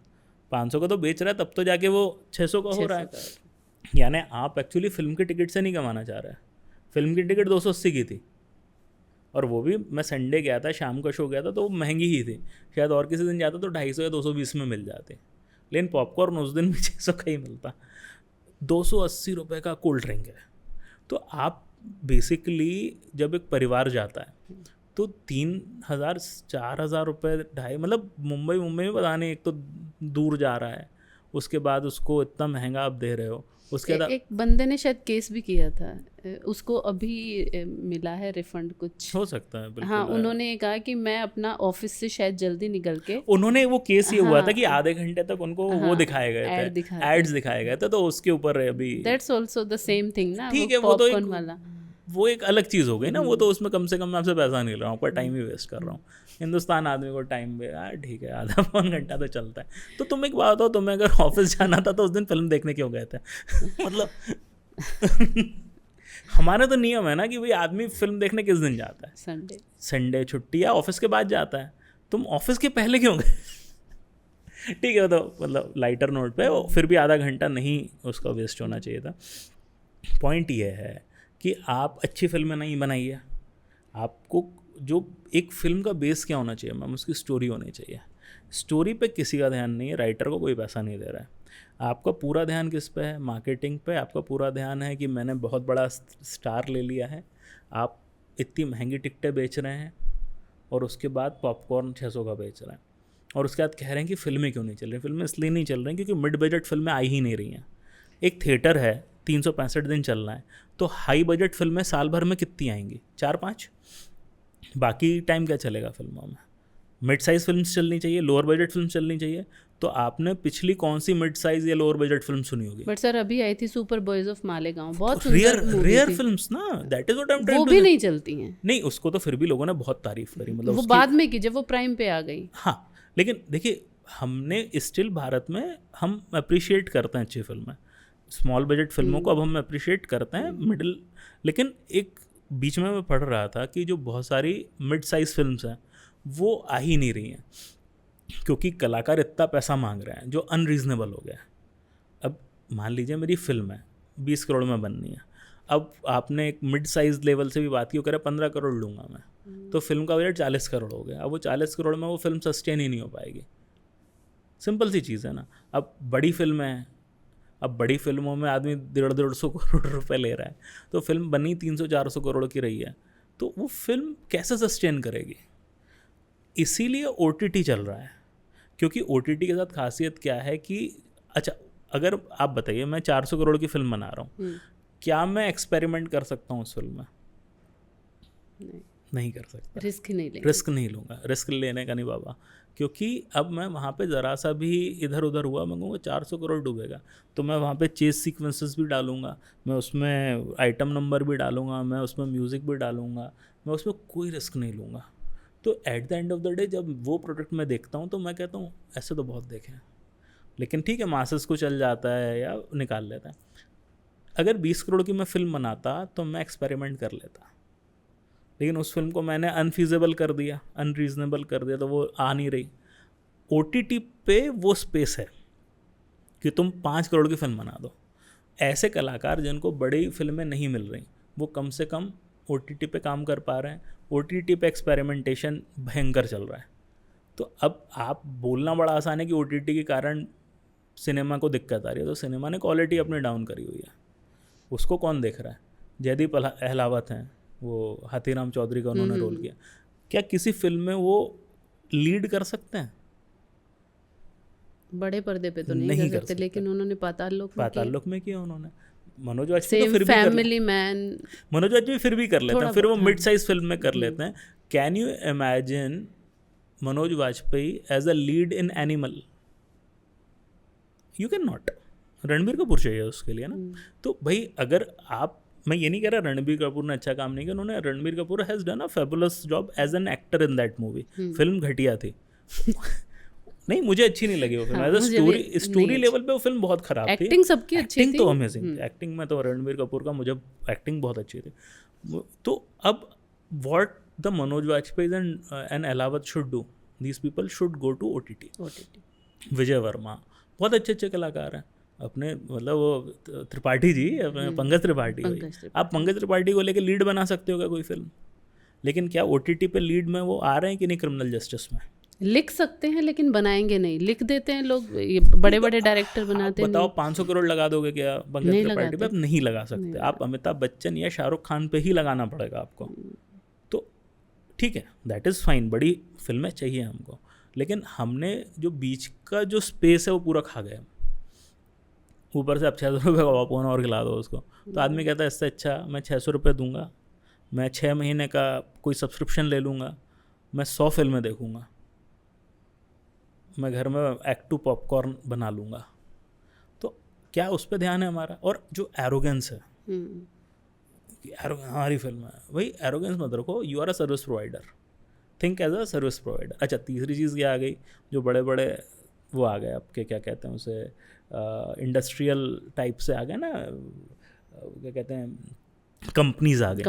500 का तो बेच रहा है, तब तो जाके वो 600 का हो रहा है। यानी आप एक्चुअली फिल्म की टिकट से नहीं कमाना चाह रहे हैं। फिल्म की टिकट 280 की थी, और वो भी मैं संडे गया था, शाम का शो गया था, तो वो महंगी ही थी। शायद और किसी दिन जाता तो 250 या 220 में मिल जाते, लेकिन पॉपकॉर्न उस दिन भी 600 का ही मिलता। 280 रुपये का कोल्ड ड्रिंक है। तो आप बेसिकली जब एक परिवार जाता है तो 3,000 4,000 रुपये, 2,500, मतलब मुंबई में पता नहीं, एक तो दूर जा रहा है, उसके बाद उसको इतना महंगा आप दे रहे हो। उसके बाद एक बंदे ने शायद केस भी किया था, उसको अभी मिला है रिफंड कुछ, हो सकता है। बिल्कुल। हाँ, उन्होंने कहा कि मैं अपना ऑफिस से शायद जल्दी निकल के, उन्होंने वो केस ये हुआ था कि आधे घंटे तक उनको वो दिखाए गए थे, एड्स दिखाए गए थे, तो उसके ऊपर अभी that's also the same thing ना। ठीक है, वो एक अलग चीज़ हो गई ना। वो तो उसमें कम से कम मैं आपसे पैसा नहीं ले रहा हूँ, पर टाइम ही वेस्ट कर रहा हूँ। हिंदुस्तान आदमी को टाइम भी यार ठीक है, आधा पौन घंटा तो चलता है। तो तुम एक बात हो, तुम्हें अगर ऑफिस जाना था तो उस दिन फिल्म देखने क्यों गए थे? मतलब हमारा तो नियम है ना कि भाई आदमी फिल्म देखने किस दिन जाता है? संडे छुट्टी या ऑफिस के बाद जाता है। तुम ऑफिस के पहले क्यों गए? ठीक है, तो मतलब लाइटर नोट पे फिर भी आधा घंटा नहीं उसका वेस्ट होना चाहिए था। पॉइंट ये है कि आप अच्छी फिल्में नहीं बनाइए। आपको जो एक फिल्म का बेस क्या होना चाहिए मैम, उसकी स्टोरी होनी चाहिए। स्टोरी पे किसी का ध्यान नहीं है, राइटर को कोई पैसा नहीं दे रहा है। आपका पूरा ध्यान किस पे है? मार्केटिंग पे। आपका पूरा ध्यान है कि मैंने बहुत बड़ा स्टार ले लिया है, आप इतनी महंगी टिकटें बेच रहे हैं, और उसके बाद पॉपकॉर्न 600 का बेच रहे हैं, और उसके बाद कह रहे हैं कि फिल्में क्यों नहीं चल रही। फिल्में इसलिए नहीं चल रही क्योंकि मिड बजट फिल्में आ ही नहीं रही हैं। एक थिएटर है, 365 दिन चल रहा है, तो हाई बजट फिल्में साल भर में कितनी आएंगी? 4-5। बाकी टाइम क्या चलेगा फिल्मों में? मिड साइज़ फिल्म चलनी चाहिए, लोअर बजट फिल्म चलनी चाहिए। तो आपने पिछली कौन सी मिड साइज या लोअर बजट फिल्म सुनी होगी? बट सर अभी आई थी सुपर बॉयज ऑफ मालेगांव, बहुत रेयर फिल्म्स ना, that is what I am trying to. वो भी नहीं चलती हैं। नहीं, उसको तो फिर भी लोगों ने बहुत तारीफ करी, मतलब वो बाद में की जब वो प्राइम पे आ गई। हाँ, लेकिन देखिए हमने स्टिल भारत में हम अप्रिशिएट करते हैं अच्छी फिल्में, स्मॉल बजट फिल्मों को अब हम अप्रिशिएट करते हैं, मिडिल। लेकिन एक बीच में मैं पढ़ रहा था कि जो बहुत सारी मिड साइज फिल्म्स हैं वो आ ही नहीं रही हैं क्योंकि कलाकार इतना पैसा मांग रहे हैं जो अनरीजनेबल हो गया। अब मान लीजिए मेरी फिल्म है 20 करोड़ में बननी है, अब आपने एक मिड साइज लेवल से भी बात की, करें 15 करोड़ लूँगा मैं, तो फिल्म का बजट 40 करोड़ हो गया। अब वो 40 करोड़ में वो फिल्म सस्टेन ही नहीं हो पाएगी। सिंपल सी चीज़ है ना। अब बड़ी फिल्में हैं, अब बड़ी फिल्मों में आदमी 150 करोड़ रुपए ले रहा है, तो फिल्म बनी 300-400 करोड़ की रही है, तो वो फिल्म कैसे सस्टेन करेगी? इसीलिए OTT चल रहा है, क्योंकि OTT के साथ खासियत क्या है कि अच्छा, अगर आप बताइए मैं 400 करोड़ की फिल्म बना रहा हूँ, क्या मैं एक्सपेरिमेंट कर सकता हूँ उस फिल्म में? नहीं कर सकता। रिस्क नहीं लूँगा। रिस्क लेने का नहीं बाबा, क्योंकि अब मैं वहाँ पे ज़रा सा भी इधर उधर हुआ, मैं कहूँगा 400 करोड़ डूबेगा, तो मैं वहाँ पे चेस सीक्वेंसेस भी डालूंगा, मैं उसमें आइटम नंबर भी डालूंगा, मैं उसमें म्यूज़िक भी डालूंगा, मैं उसमें कोई रिस्क नहीं लूँगा। तो at the end of the day जब वो प्रोडक्ट मैं देखता हूँ तो मैं कहता हूँ ऐसे तो बहुत देखे हैं, लेकिन ठीक है मासेस को चल जाता है या निकाल लेता है। अगर 20 करोड़ की मैं फिल्म बनाता तो मैं एक्सपेरिमेंट कर लेता, लेकिन उस फिल्म को मैंने अनफीजेबल कर दिया, अनरीजनेबल कर दिया, तो वो आ नहीं रही। OTT पे वो स्पेस है कि तुम 5 करोड़ की फिल्म बना दो। ऐसे कलाकार जिनको बड़ी फिल्में नहीं मिल रही, वो कम से कम OTT पे काम कर पा रहे हैं। OTT पे एक्सपेरिमेंटेशन भयंकर चल रहा है। तो अब आप बोलना बड़ा आसान है कि OTT के कारण सिनेमा को दिक्कत आ रही है, तो सिनेमा ने क्वालिटी अपनी डाउन करी हुई है, उसको कौन देख रहा है? जयदीप अहलावत हैं, वो हाथीराम चौधरी का उन्होंने रोल किया, क्या किसी फिल्म में वो लीड कर सकते हैं? बड़े पर्दे पे तो नहीं कर सकते, लेकिन उन्होंने पाताल लोक में किया उन्होंने। मनोज वाजपेयी तो फिर भी फैमिली मैन, मनोज वाजपेयी फिर भी कर लेते हैं, फिर वो मिड साइज फिल्म में कर लेते हैं। Can you imagine Manoj Vajpayee as a lead in Animal? You can not. Ranbir Kapoor चाहिए उसके लिए ना। तो भाई अगर आप, मैं ये नहीं कह रहा रणबीर कपूर ने अच्छा काम नहीं किया, उन्होंने, Ranbir Kapoor has done a fabulous job as an actor in that movie. Film घटिया थी नहीं, मुझे अच्छी नहीं लगी वो film. As a story level पे वो फिल्म बहुत खराब थी। एक्टिंग सबकी अच्छी थी, एक्टिंग तो अमेजिंग, एक्टिंग में तो रणबीर कपूर का मुझे एक्टिंग बहुत अच्छी थी। तो अब what the Manoj Vajpayee and Ahlawat should do, these people should go to OTT। Vijay Varma, बहुत अच्छे अच्छे कलाकार हैं अपने, मतलब वो त्रिपाठी जी, अपने पंकज त्रिपाठी, आप पंकज त्रिपाठी को लेके लीड बना सकते हो क्या कोई फिल्म? लेकिन क्या OTT पे लीड में वो आ रहे हैं कि नहीं? क्रिमिनल जस्टिस में लिख सकते हैं लेकिन बनाएंगे नहीं, लिख देते हैं लोग, ये बड़े बड़े डायरेक्टर बनाते हैं। बताओ 500 करोड़ लगा दोगे क्या पंकज त्रिपाठी पे? आप नहीं लगा सकते। आप अमिताभ बच्चन या शाहरुख खान पे ही लगाना पड़ेगा आपको। तो ठीक है, दैट इज़ फाइन, बड़ी फिल्में चाहिए हमको, लेकिन हमने जो बीच का जो स्पेस है वो पूरा खा गए। ऊपर से आप 600 रुपये का पॉपकॉर्न और खिला दो उसको, तो आदमी कहता है इससे अच्छा मैं 600 रुपये दूंगा, मैं 6 महीने का कोई सब्सक्रिप्शन ले लूँगा, मैं 100 फिल्में देखूँगा, मैं घर में Act 2 पॉपकॉर्न बना लूँगा। तो क्या उस पर ध्यान है हमारा? और जो एरोगेंस है, हमारी फिल्म है, वही एरोगेंस मत रखो। You are a service provider, think as a service provider. अच्छा, तीसरी चीज़ क्या आ गई, जो बड़े बड़े वो आ गए आपके, क्या कहते हैं उसे, इंडस्ट्रियल टाइप से आ गए ना, क्या कहते हैं, कंपनीज आ गए।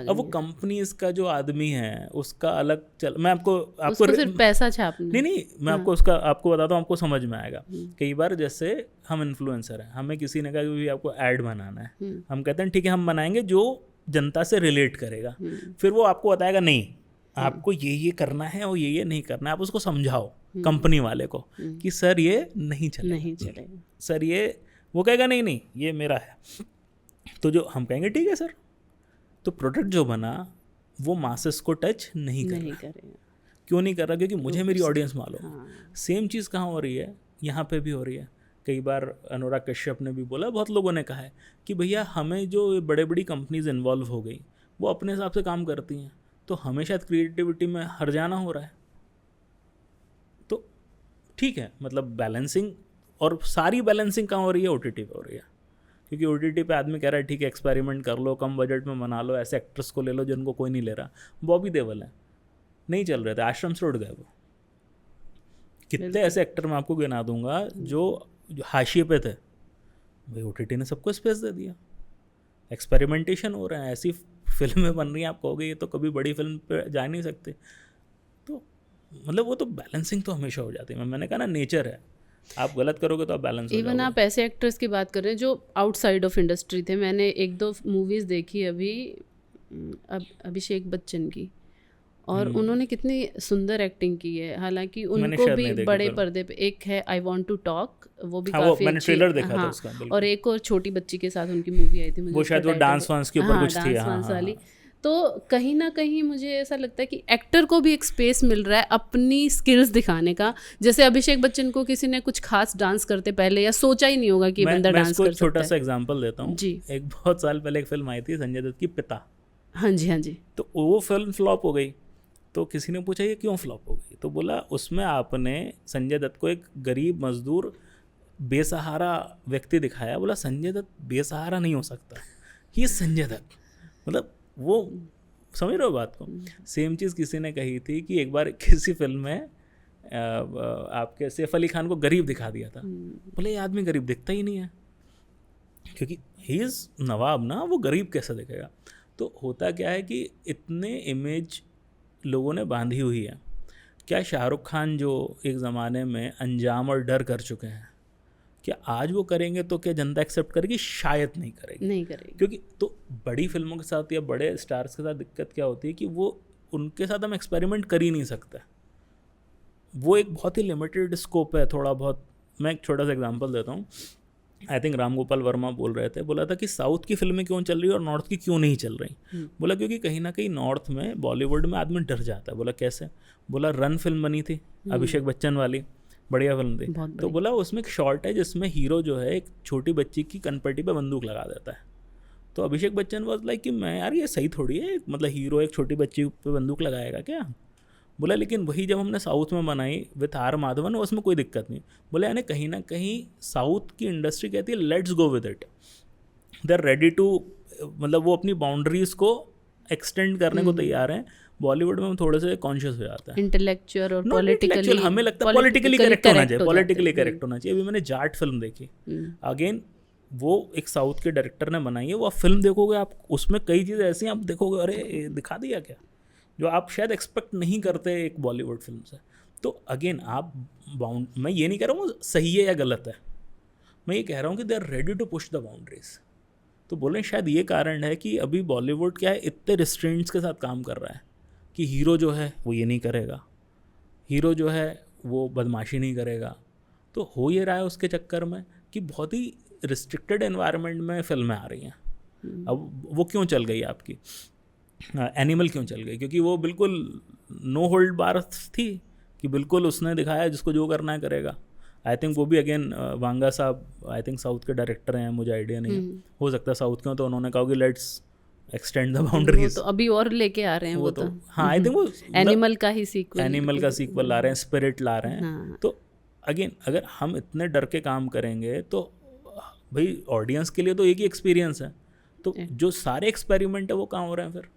अब वो कंपनीज का जो आदमी है उसका अलग चल, मैं आपको सिर्फ पैसा छापना नहीं, मैं आपको बताता हूँ, आपको समझ में आएगा। कई बार जैसे हम इन्फ्लुएंसर हैं, हमें किसी ने कहा कि आपको ऐड बनाना है, हम कहते हैं ठीक है हम बनाएंगे जो जनता से रिलेट करेगा। फिर वो आपको बताएगा नहीं आपको ये करना है और ये नहीं करना है। आप उसको समझाओ कंपनी वाले को कि सर ये नहीं चलेगा, सर ये, वो कहेगा नहीं ये मेरा है। तो जो हम कहेंगे ठीक है सर, तो प्रोडक्ट जो बना वो मासेस को टच नहीं करेगा। क्यों नहीं कर रहा? क्योंकि मुझे मेरी ऑडियंस मालूम। सेम चीज़ कहाँ हो रही है? यहाँ पे भी हो रही है। कई बार अनुराग कश्यप ने भी बोला, बहुत लोगों ने कहा है कि भैया हमें जो बड़े बड़ी कंपनीज इन्वॉल्व हो गई वो अपने हिसाब से काम करती हैं, तो हमें शायद क्रिएटिविटी में हर्जाना हो रहा है। तो ठीक है, मतलब बैलेंसिंग, और सारी बैलेंसिंग कहाँ हो रही है? OTT पे हो रही है। क्योंकि OTT पे आदमी कह रहा है ठीक है एक्सपेरिमेंट कर लो, कम बजट में बना लो, ऐसे एक्ट्रेस को ले लो जिनको कोई नहीं ले रहा। बॉबी देओल है, नहीं चल रहे थे, आश्रम से उड़ गए वो। कितने ऐसे एक्टर मैं आपको गिना दूंगा जो हाशिए पे थे, भाई OTT ने सबको स्पेस दे दिया। एक्सपेरिमेंटेशन हो रहा है, ऐसी फिल्में बन रही हैं, आप कहोगे ये तो कभी बड़ी फिल्म पे जा नहीं सकते। तो मतलब वो तो बैलेंसिंग तो हमेशा हो जाती है। मैंने कहा ना, नेचर है, आप गलत करोगे तो आप बैलेंस हो जाओगे। इवन आप ऐसे एक्टर्स की बात कर रहे हैं जो आउटसाइड ऑफ इंडस्ट्री थे। मैंने 1-2 मूवीज़ देखी अभी अभिषेक बच्चन की, और उन्होंने कितनी सुंदर एक्टिंग की है। हालांकि उनको भी बड़े पर्दे पे, एक है आई वांट टू टॉक, वो भी काफी मैंने ट्रेलर देखा था उसका, और एक और छोटी बच्ची के साथ उनकी मूवी आई थी, मुझे वो शायद वो डांस वांस के ऊपर कुछ थी वाली। तो कहीं ना कहीं मुझे ऐसा लगता है कि एक्टर को भी एक स्पेस मिल रहा है अपनी स्किल्स दिखाने का। जैसे अभिषेक बच्चन को किसी ने कुछ खास डांस करते पहले या सोचा ही नहीं होगा कि बंदा डांस कर सकता है। छोटा सा एग्जांपल देता हूँ जी। एक बहुत साल पहले एक फिल्म आई थी संजय दत्त की, पिता। हाँ जी। तो वो फिल्म फ्लॉप हो गई, तो किसी ने पूछा ये क्यों फ्लॉप हो गई? तो बोला उसमें आपने संजय दत्त को एक गरीब मजदूर बेसहारा व्यक्ति दिखाया। बोला संजय दत्त बेसहारा नहीं हो सकता, ही संजय दत्त। मतलब वो, समझ रहे हो बात को? सेम चीज़ किसी ने कही थी कि एक बार किसी फिल्म में आपके सैफ अली खान को गरीब दिखा दिया था। बोले ये आदमी गरीब दिखता ही नहीं है, क्योंकि ही इज़ नवाब ना, वो गरीब कैसे दिखेगा? तो होता क्या है कि इतने इमेज लोगों ने बांधी हुई है। क्या शाहरुख खान जो एक ज़माने में अंजाम और डर कर चुके हैं, क्या आज वो करेंगे तो क्या जनता एक्सेप्ट करेगी? शायद नहीं करेगी। क्योंकि तो बड़ी फिल्मों के साथ या बड़े स्टार्स के साथ दिक्कत क्या होती है कि वो, उनके साथ हम एक्सपेरिमेंट कर ही नहीं सकते। वो एक बहुत ही लिमिटेड स्कोप है, थोड़ा बहुत। मैं एक छोटा सा एग्जांपल देता हूँ। आई थिंक राम गोपाल वर्मा बोल रहे थे, बोला था कि साउथ की फिल्में क्यों चल रही है और नॉर्थ की क्यों नहीं चल रही। बोला क्योंकि कहीं ना कहीं नॉर्थ में, बॉलीवुड में आदमी डर जाता है। बोला कैसे? बोला रन फिल्म बनी थी अभिषेक बच्चन वाली, बढ़िया फिल्म थी। तो बोला उसमें एक शॉट है जिसमें हीरो जो है एक छोटी बच्ची की कनपट्टी पे बंदूक लगा देता है। तो अभिषेक बच्चन वाज लाइक कि मैं यार ये सही थोड़ी है, मतलब हीरो एक छोटी बच्ची पे बंदूक लगाएगा क्या? बोला लेकिन वही जब हमने साउथ में बनाई विथ आर माधवन उसमें कोई दिक्कत नहीं। बोला यानी कहीं ना कहीं साउथ की इंडस्ट्री कहती है let's go with it, they are ready to, मतलब वो अपनी बाउंड्रीज को एक्सटेंड करने को तैयार हैं। बॉलीवुड में हम थोड़े से कॉन्शियस हो जाता है, इंटेलेक्चुअल और पॉलिटिकली, हमें लगता है पॉलिटिकली करेक्ट होना चाहिए, पॉलिटिकली करेक्ट होना चाहिए। अभी मैंने जाट फिल्म देखी, अगेन वो एक साउथ के डायरेक्टर ने बनाई है, वो आप फिल्म देखोगे आप उसमें कई चीज़ें ऐसी हैं आप देखोगे अरे ये दिखा दिया क्या, जो आप शायद एक्सपेक्ट नहीं करते एक बॉलीवुड फिल्म से। तो अगेन आप मैं ये नहीं कह रहा हूँ सही है या गलत है, मैं ये कह रहा हूँ कि they are ready to push the boundaries. तो बोलें शायद ये कारण है कि अभी बॉलीवुड क्या है इतने रिस्ट्रेंट्स के साथ काम कर रहा है कि हीरो जो है वो ये नहीं करेगा, हीरो जो है वो बदमाशी नहीं करेगा। तो हो ये रहा है उसके चक्कर में कि बहुत ही रिस्ट्रिक्टेड एनवायरनमेंट में फिल्में आ रही हैं। अब वो क्यों चल गई आपकी एनिमल क्यों चल गई, क्योंकि वो बिल्कुल नो होल्ड बार थी कि बिल्कुल उसने दिखाया जिसको जो करना है करेगा। आई थिंक वो भी अगेन वांगा साहब आई थिंक साउथ के डायरेक्टर हैं, मुझे आइडिया नहीं है, हो सकता है साउथ के हो, तो उन्होंने कहा कि लेट्स एक्सटेंड द बाउंड्रीज। तो अभी और लेके आ रहे हैं वो तो हाँ आई थिंक वो एनिमल का ही सीक्वल, एनिमल का सीक्वल ला रहे हैं, स्पिरिट ला रहे हैं। तो अगेन अगर हम इतने डर के काम करेंगे तो भाई ऑडियंस के लिए तो एक ही एक्सपीरियंस है, तो जो सारे एक्सपेरिमेंट है वो कहाँ हो रहे हैं फिर,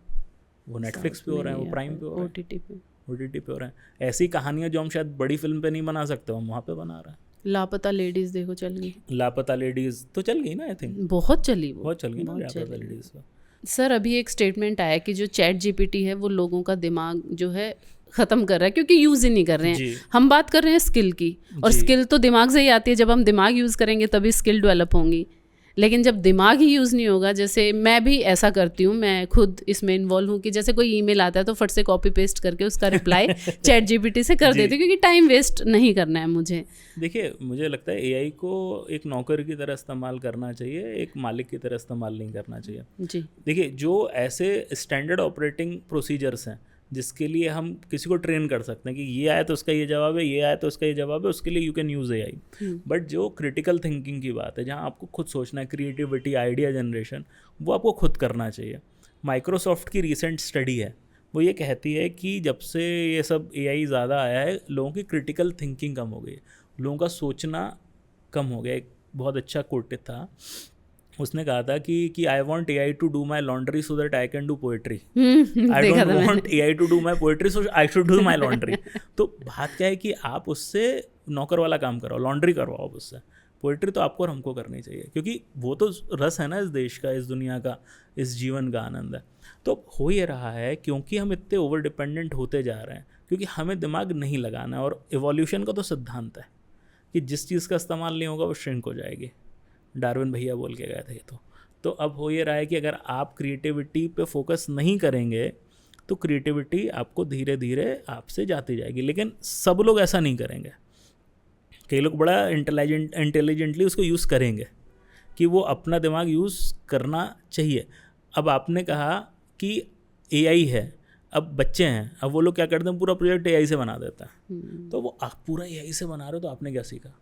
वो नेटफ्लिक्स पे हो रहे हैं, वो प्राइम पे हो रहे हैं, OTT पे हो रहे हैं। ऐसी कहानियाँ जो हम शायद बड़ी फिल्म पे नहीं बना सकते हम वहाँ पे बना रहे हैं। लापता लेडीज देखो चल गई, लापता लेडीज तो चल गई ना, आई थिंक बहुत चली, वो बहुत चल गई ना लापता लेडीज। सर अभी एक स्टेटमेंट आया कि जो चैट जीपीटी है वो लोगों का दिमाग जो है ख़त्म कर रहा है क्योंकि यूज़ ही नहीं कर रहे हैं। हम बात कर रहे हैं स्किल की, और स्किल तो दिमाग से ही आती है, जब हम दिमाग यूज़ करेंगे तभी स्किल डेवलप होंगी। लेकिन जब दिमाग ही यूज़ नहीं होगा, जैसे मैं भी ऐसा करती हूँ, मैं खुद इसमें इन्वॉल्व हूँ कि जैसे कोई ईमेल आता है तो फट से कॉपी पेस्ट करके उसका रिप्लाई चैट जीपीटी से कर देती हूँ, क्योंकि टाइम वेस्ट नहीं करना है मुझे। देखिए मुझे लगता है एआई को एक नौकर की तरह इस्तेमाल करना चाहिए, एक मालिक की तरह इस्तेमाल नहीं करना चाहिए जी। देखिए जो ऐसे स्टैंडर्ड ऑपरेटिंग प्रोसीजर्स हैं जिसके लिए हम किसी को ट्रेन कर सकते हैं कि ये आया तो उसका ये जवाब है, ये आया तो उसका ये जवाब है, उसके लिए you can use AI. But जो क्रिटिकल थिंकिंग की बात है, जहाँ आपको खुद सोचना है, क्रिएटिविटी, आइडिया जनरेशन, वो आपको खुद करना चाहिए। माइक्रोसॉफ्ट की रिसेंट स्टडी है, वो ये कहती है कि जब से ये सब एआई ज़्यादा आया है लोगों की क्रिटिकल थिंकिंग कम हो गई, लोगों का सोचना कम हो गया। एक बहुत अच्छा कोट था, उसने कहा था कि I want AI to do my laundry so that I can do poetry, I don't want AI to do my poetry so I should do my laundry. तो बात क्या है कि आप उससे नौकर वाला काम कराओ, लॉन्ड्री करवाओ उससे, पोएट्री तो आपको और हमको करनी चाहिए, क्योंकि वो तो रस है ना इस देश का, इस दुनिया का, इस जीवन का आनंद है। तो हो ये रहा है क्योंकि हम इतने ओवर डिपेंडेंट होते जा रहे हैं, क्योंकि हमें दिमाग नहीं लगाना है। और इवोल्यूशन का तो सिद्धांत है कि जिस चीज़ का इस्तेमाल नहीं होगा वो श्रिंक हो जाएगी, डार्विन भैया बोल के गए थे ये तो अब हो ये रहा है कि अगर आप क्रिएटिविटी पे फोकस नहीं करेंगे तो क्रिएटिविटी आपको धीरे धीरे आपसे जाती जाएगी। लेकिन सब लोग ऐसा नहीं करेंगे, कई लोग बड़ा इंटेलिजेंटली उसको यूज़ करेंगे कि वो अपना दिमाग यूज़ करना चाहिए। अब आपने कहा कि एआई है, अब बच्चे हैं, अब वो लोग क्या करते हैं, पूरा प्रोजेक्ट एआई से बना देता है। तो वो आप पूरा एआई से बना रहे हो तो आपने क्या सीखा?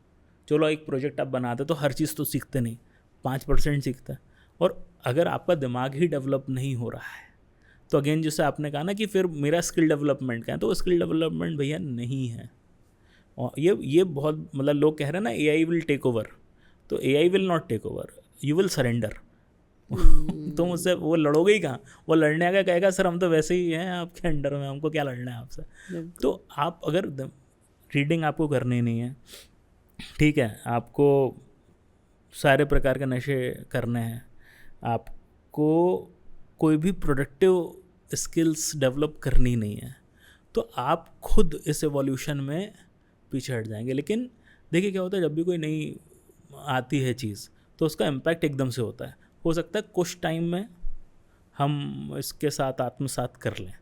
चलो एक प्रोजेक्ट आप बनाते तो हर चीज़ तो सीखते नहीं, 5% सीखता है। और अगर आपका दिमाग ही डेवलप नहीं हो रहा है तो अगेन जैसे आपने कहा ना कि फिर मेरा स्किल डेवलपमेंट का है, तो वो स्किल डेवलपमेंट भैया नहीं है। और ये बहुत मतलब लोग कह रहे हैं ना एआई विल टेक ओवर, तो AI will not take over, you will surrender. तुम उससे वो लड़ोगे ही कहाँ? वो लड़ने आगे कहेगा सर हम तो वैसे ही हैं आपके अंडर में, हमको क्या लड़ना है आपसे। तो आप अगर रीडिंग आपको करनी नहीं है, ठीक है, आपको सारे प्रकार के नशे करने हैं, आपको कोई भी प्रोडक्टिव स्किल्स डेवलप करनी नहीं है, तो आप खुद इस एवोल्यूशन में पीछे हट जाएंगे। लेकिन देखिए क्या होता है, जब भी कोई नई आती है चीज़ तो उसका इम्पैक्ट एकदम से होता है। हो सकता है कुछ टाइम में हम इसके साथ आत्मसात कर लें,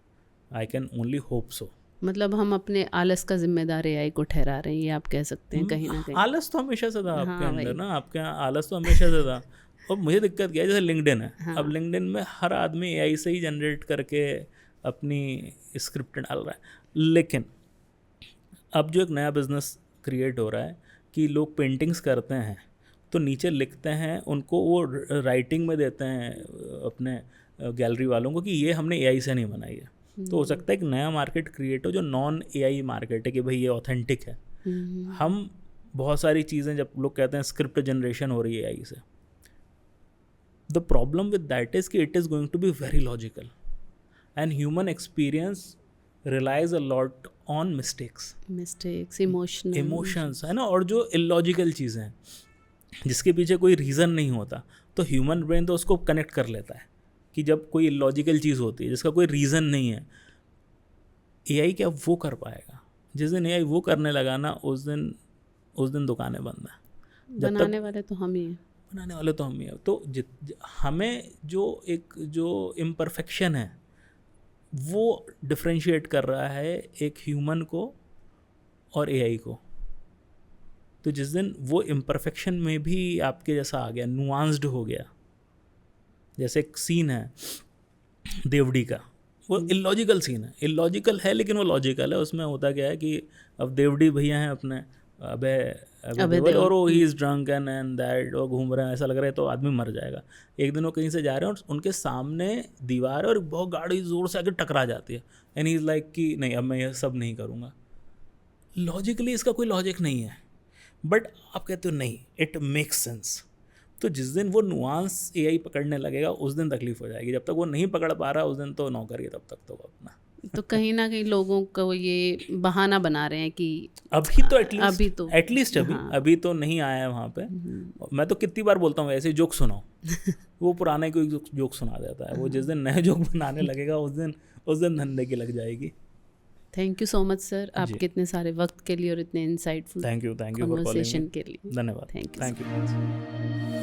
I can only hope so. मतलब हम अपने आलस का जिम्मेदार एआई को ठहरा रहे हैं, ये आप कह सकते हैं कहीं ना कहीं। आलस तो हमेशा से था आपके अंदर ना, आपके यहाँ आलस तो हमेशा से था। और मुझे दिक्कत क्या है, जैसे लिंक्डइन है, अब लिंक्डइन में हर आदमी एआई से ही जनरेट करके अपनी स्क्रिप्ट डाल रहा है। लेकिन अब जो एक नया बिजनेस क्रिएट हो रहा है कि लोग पेंटिंग्स करते हैं तो नीचे लिखते हैं, उनको वो राइटिंग में देते हैं अपने गैलरी वालों को कि ये हमने एआई से नहीं बनाई है। तो हो सकता है एक नया मार्केट क्रिएट हो जो नॉन एआई मार्केट है, कि भाई ये ऑथेंटिक है। हम बहुत सारी चीज़ें, जब लोग कहते हैं स्क्रिप्ट जनरेशन हो रही है एआई से, the problem with that is कि it is going to be very logical and human experience relies a lot on mistakes, emotions, है ना, और जो इलॉजिकल चीज़ें हैं जिसके पीछे कोई रीज़न नहीं होता, तो ह्यूमन ब्रेन तो उसको कनेक्ट कर लेता है कि जब कोई इलॉजिकल चीज़ होती है जिसका कोई रीज़न नहीं है, एआई क्या वो कर पाएगा? जिस दिन एआई वो करने लगा ना, उस दिन दुकानें बंद हैं। बनाने वाले तो हम ही हैं। बनाने वाले तो हम ही हैं। तो हमें जो इम्परफेक्शन है वो डिफ्रेंशिएट कर रहा है एक ह्यूमन को और एआई को। तो जिस दिन वो इम्परफेक्शन में भी आपके जैसा आ गया, नुआंस्ड हो गया, जैसे एक सीन है देवड़ी का, वो इलॉजिकल सीन है, इलॉजिकल है लेकिन वो लॉजिकल है। उसमें होता क्या है कि अब देवड़ी भैया हैं अपने अबे देवल, और वो he is drunk and that, वो घूम रहे हैं, ऐसा लग रहा है तो आदमी मर जाएगा। एक दिन वो कहीं से जा रहे हैं और उनके सामने दीवार है और बहुत गाड़ी ज़ोर से आके टकरा जाती है, एंड ही इज़ लाइक कि नहीं, अब मैं ये सब नहीं करूँगा। लॉजिकली इसका कोई लॉजिक नहीं है, बट आप कहते हो नहीं, इट मेक्स सेंस। तो जिस दिन वो नुआंस एआई पकड़ने लगेगा उस दिन तकलीफ हो जाएगी। जब तक वो नहीं पकड़ पा रहा उस दिन तो नौकर ही, तब तक तो वो अपना। तो कहीं ना कहीं लोगों को ये बहाना बना रहे हैं कि अभी तो एटलीस्ट अभी तो नहीं आया है वहाँ पे। मैं तो कितनी बार बोलता हूँ ऐसे जोक सुनाओ, वो पुराने कोई जोक सुना देता है। वो जिस दिन नए जोक बनाने लगेगा उस दिन धंधे की लग जाएगी। Thank you so much sir, आपके इतने सारे वक्त के लिए और इतने इंसाइटफुल थैंक यू कन्वर्सेशन के लिए धन्यवाद। Thank you.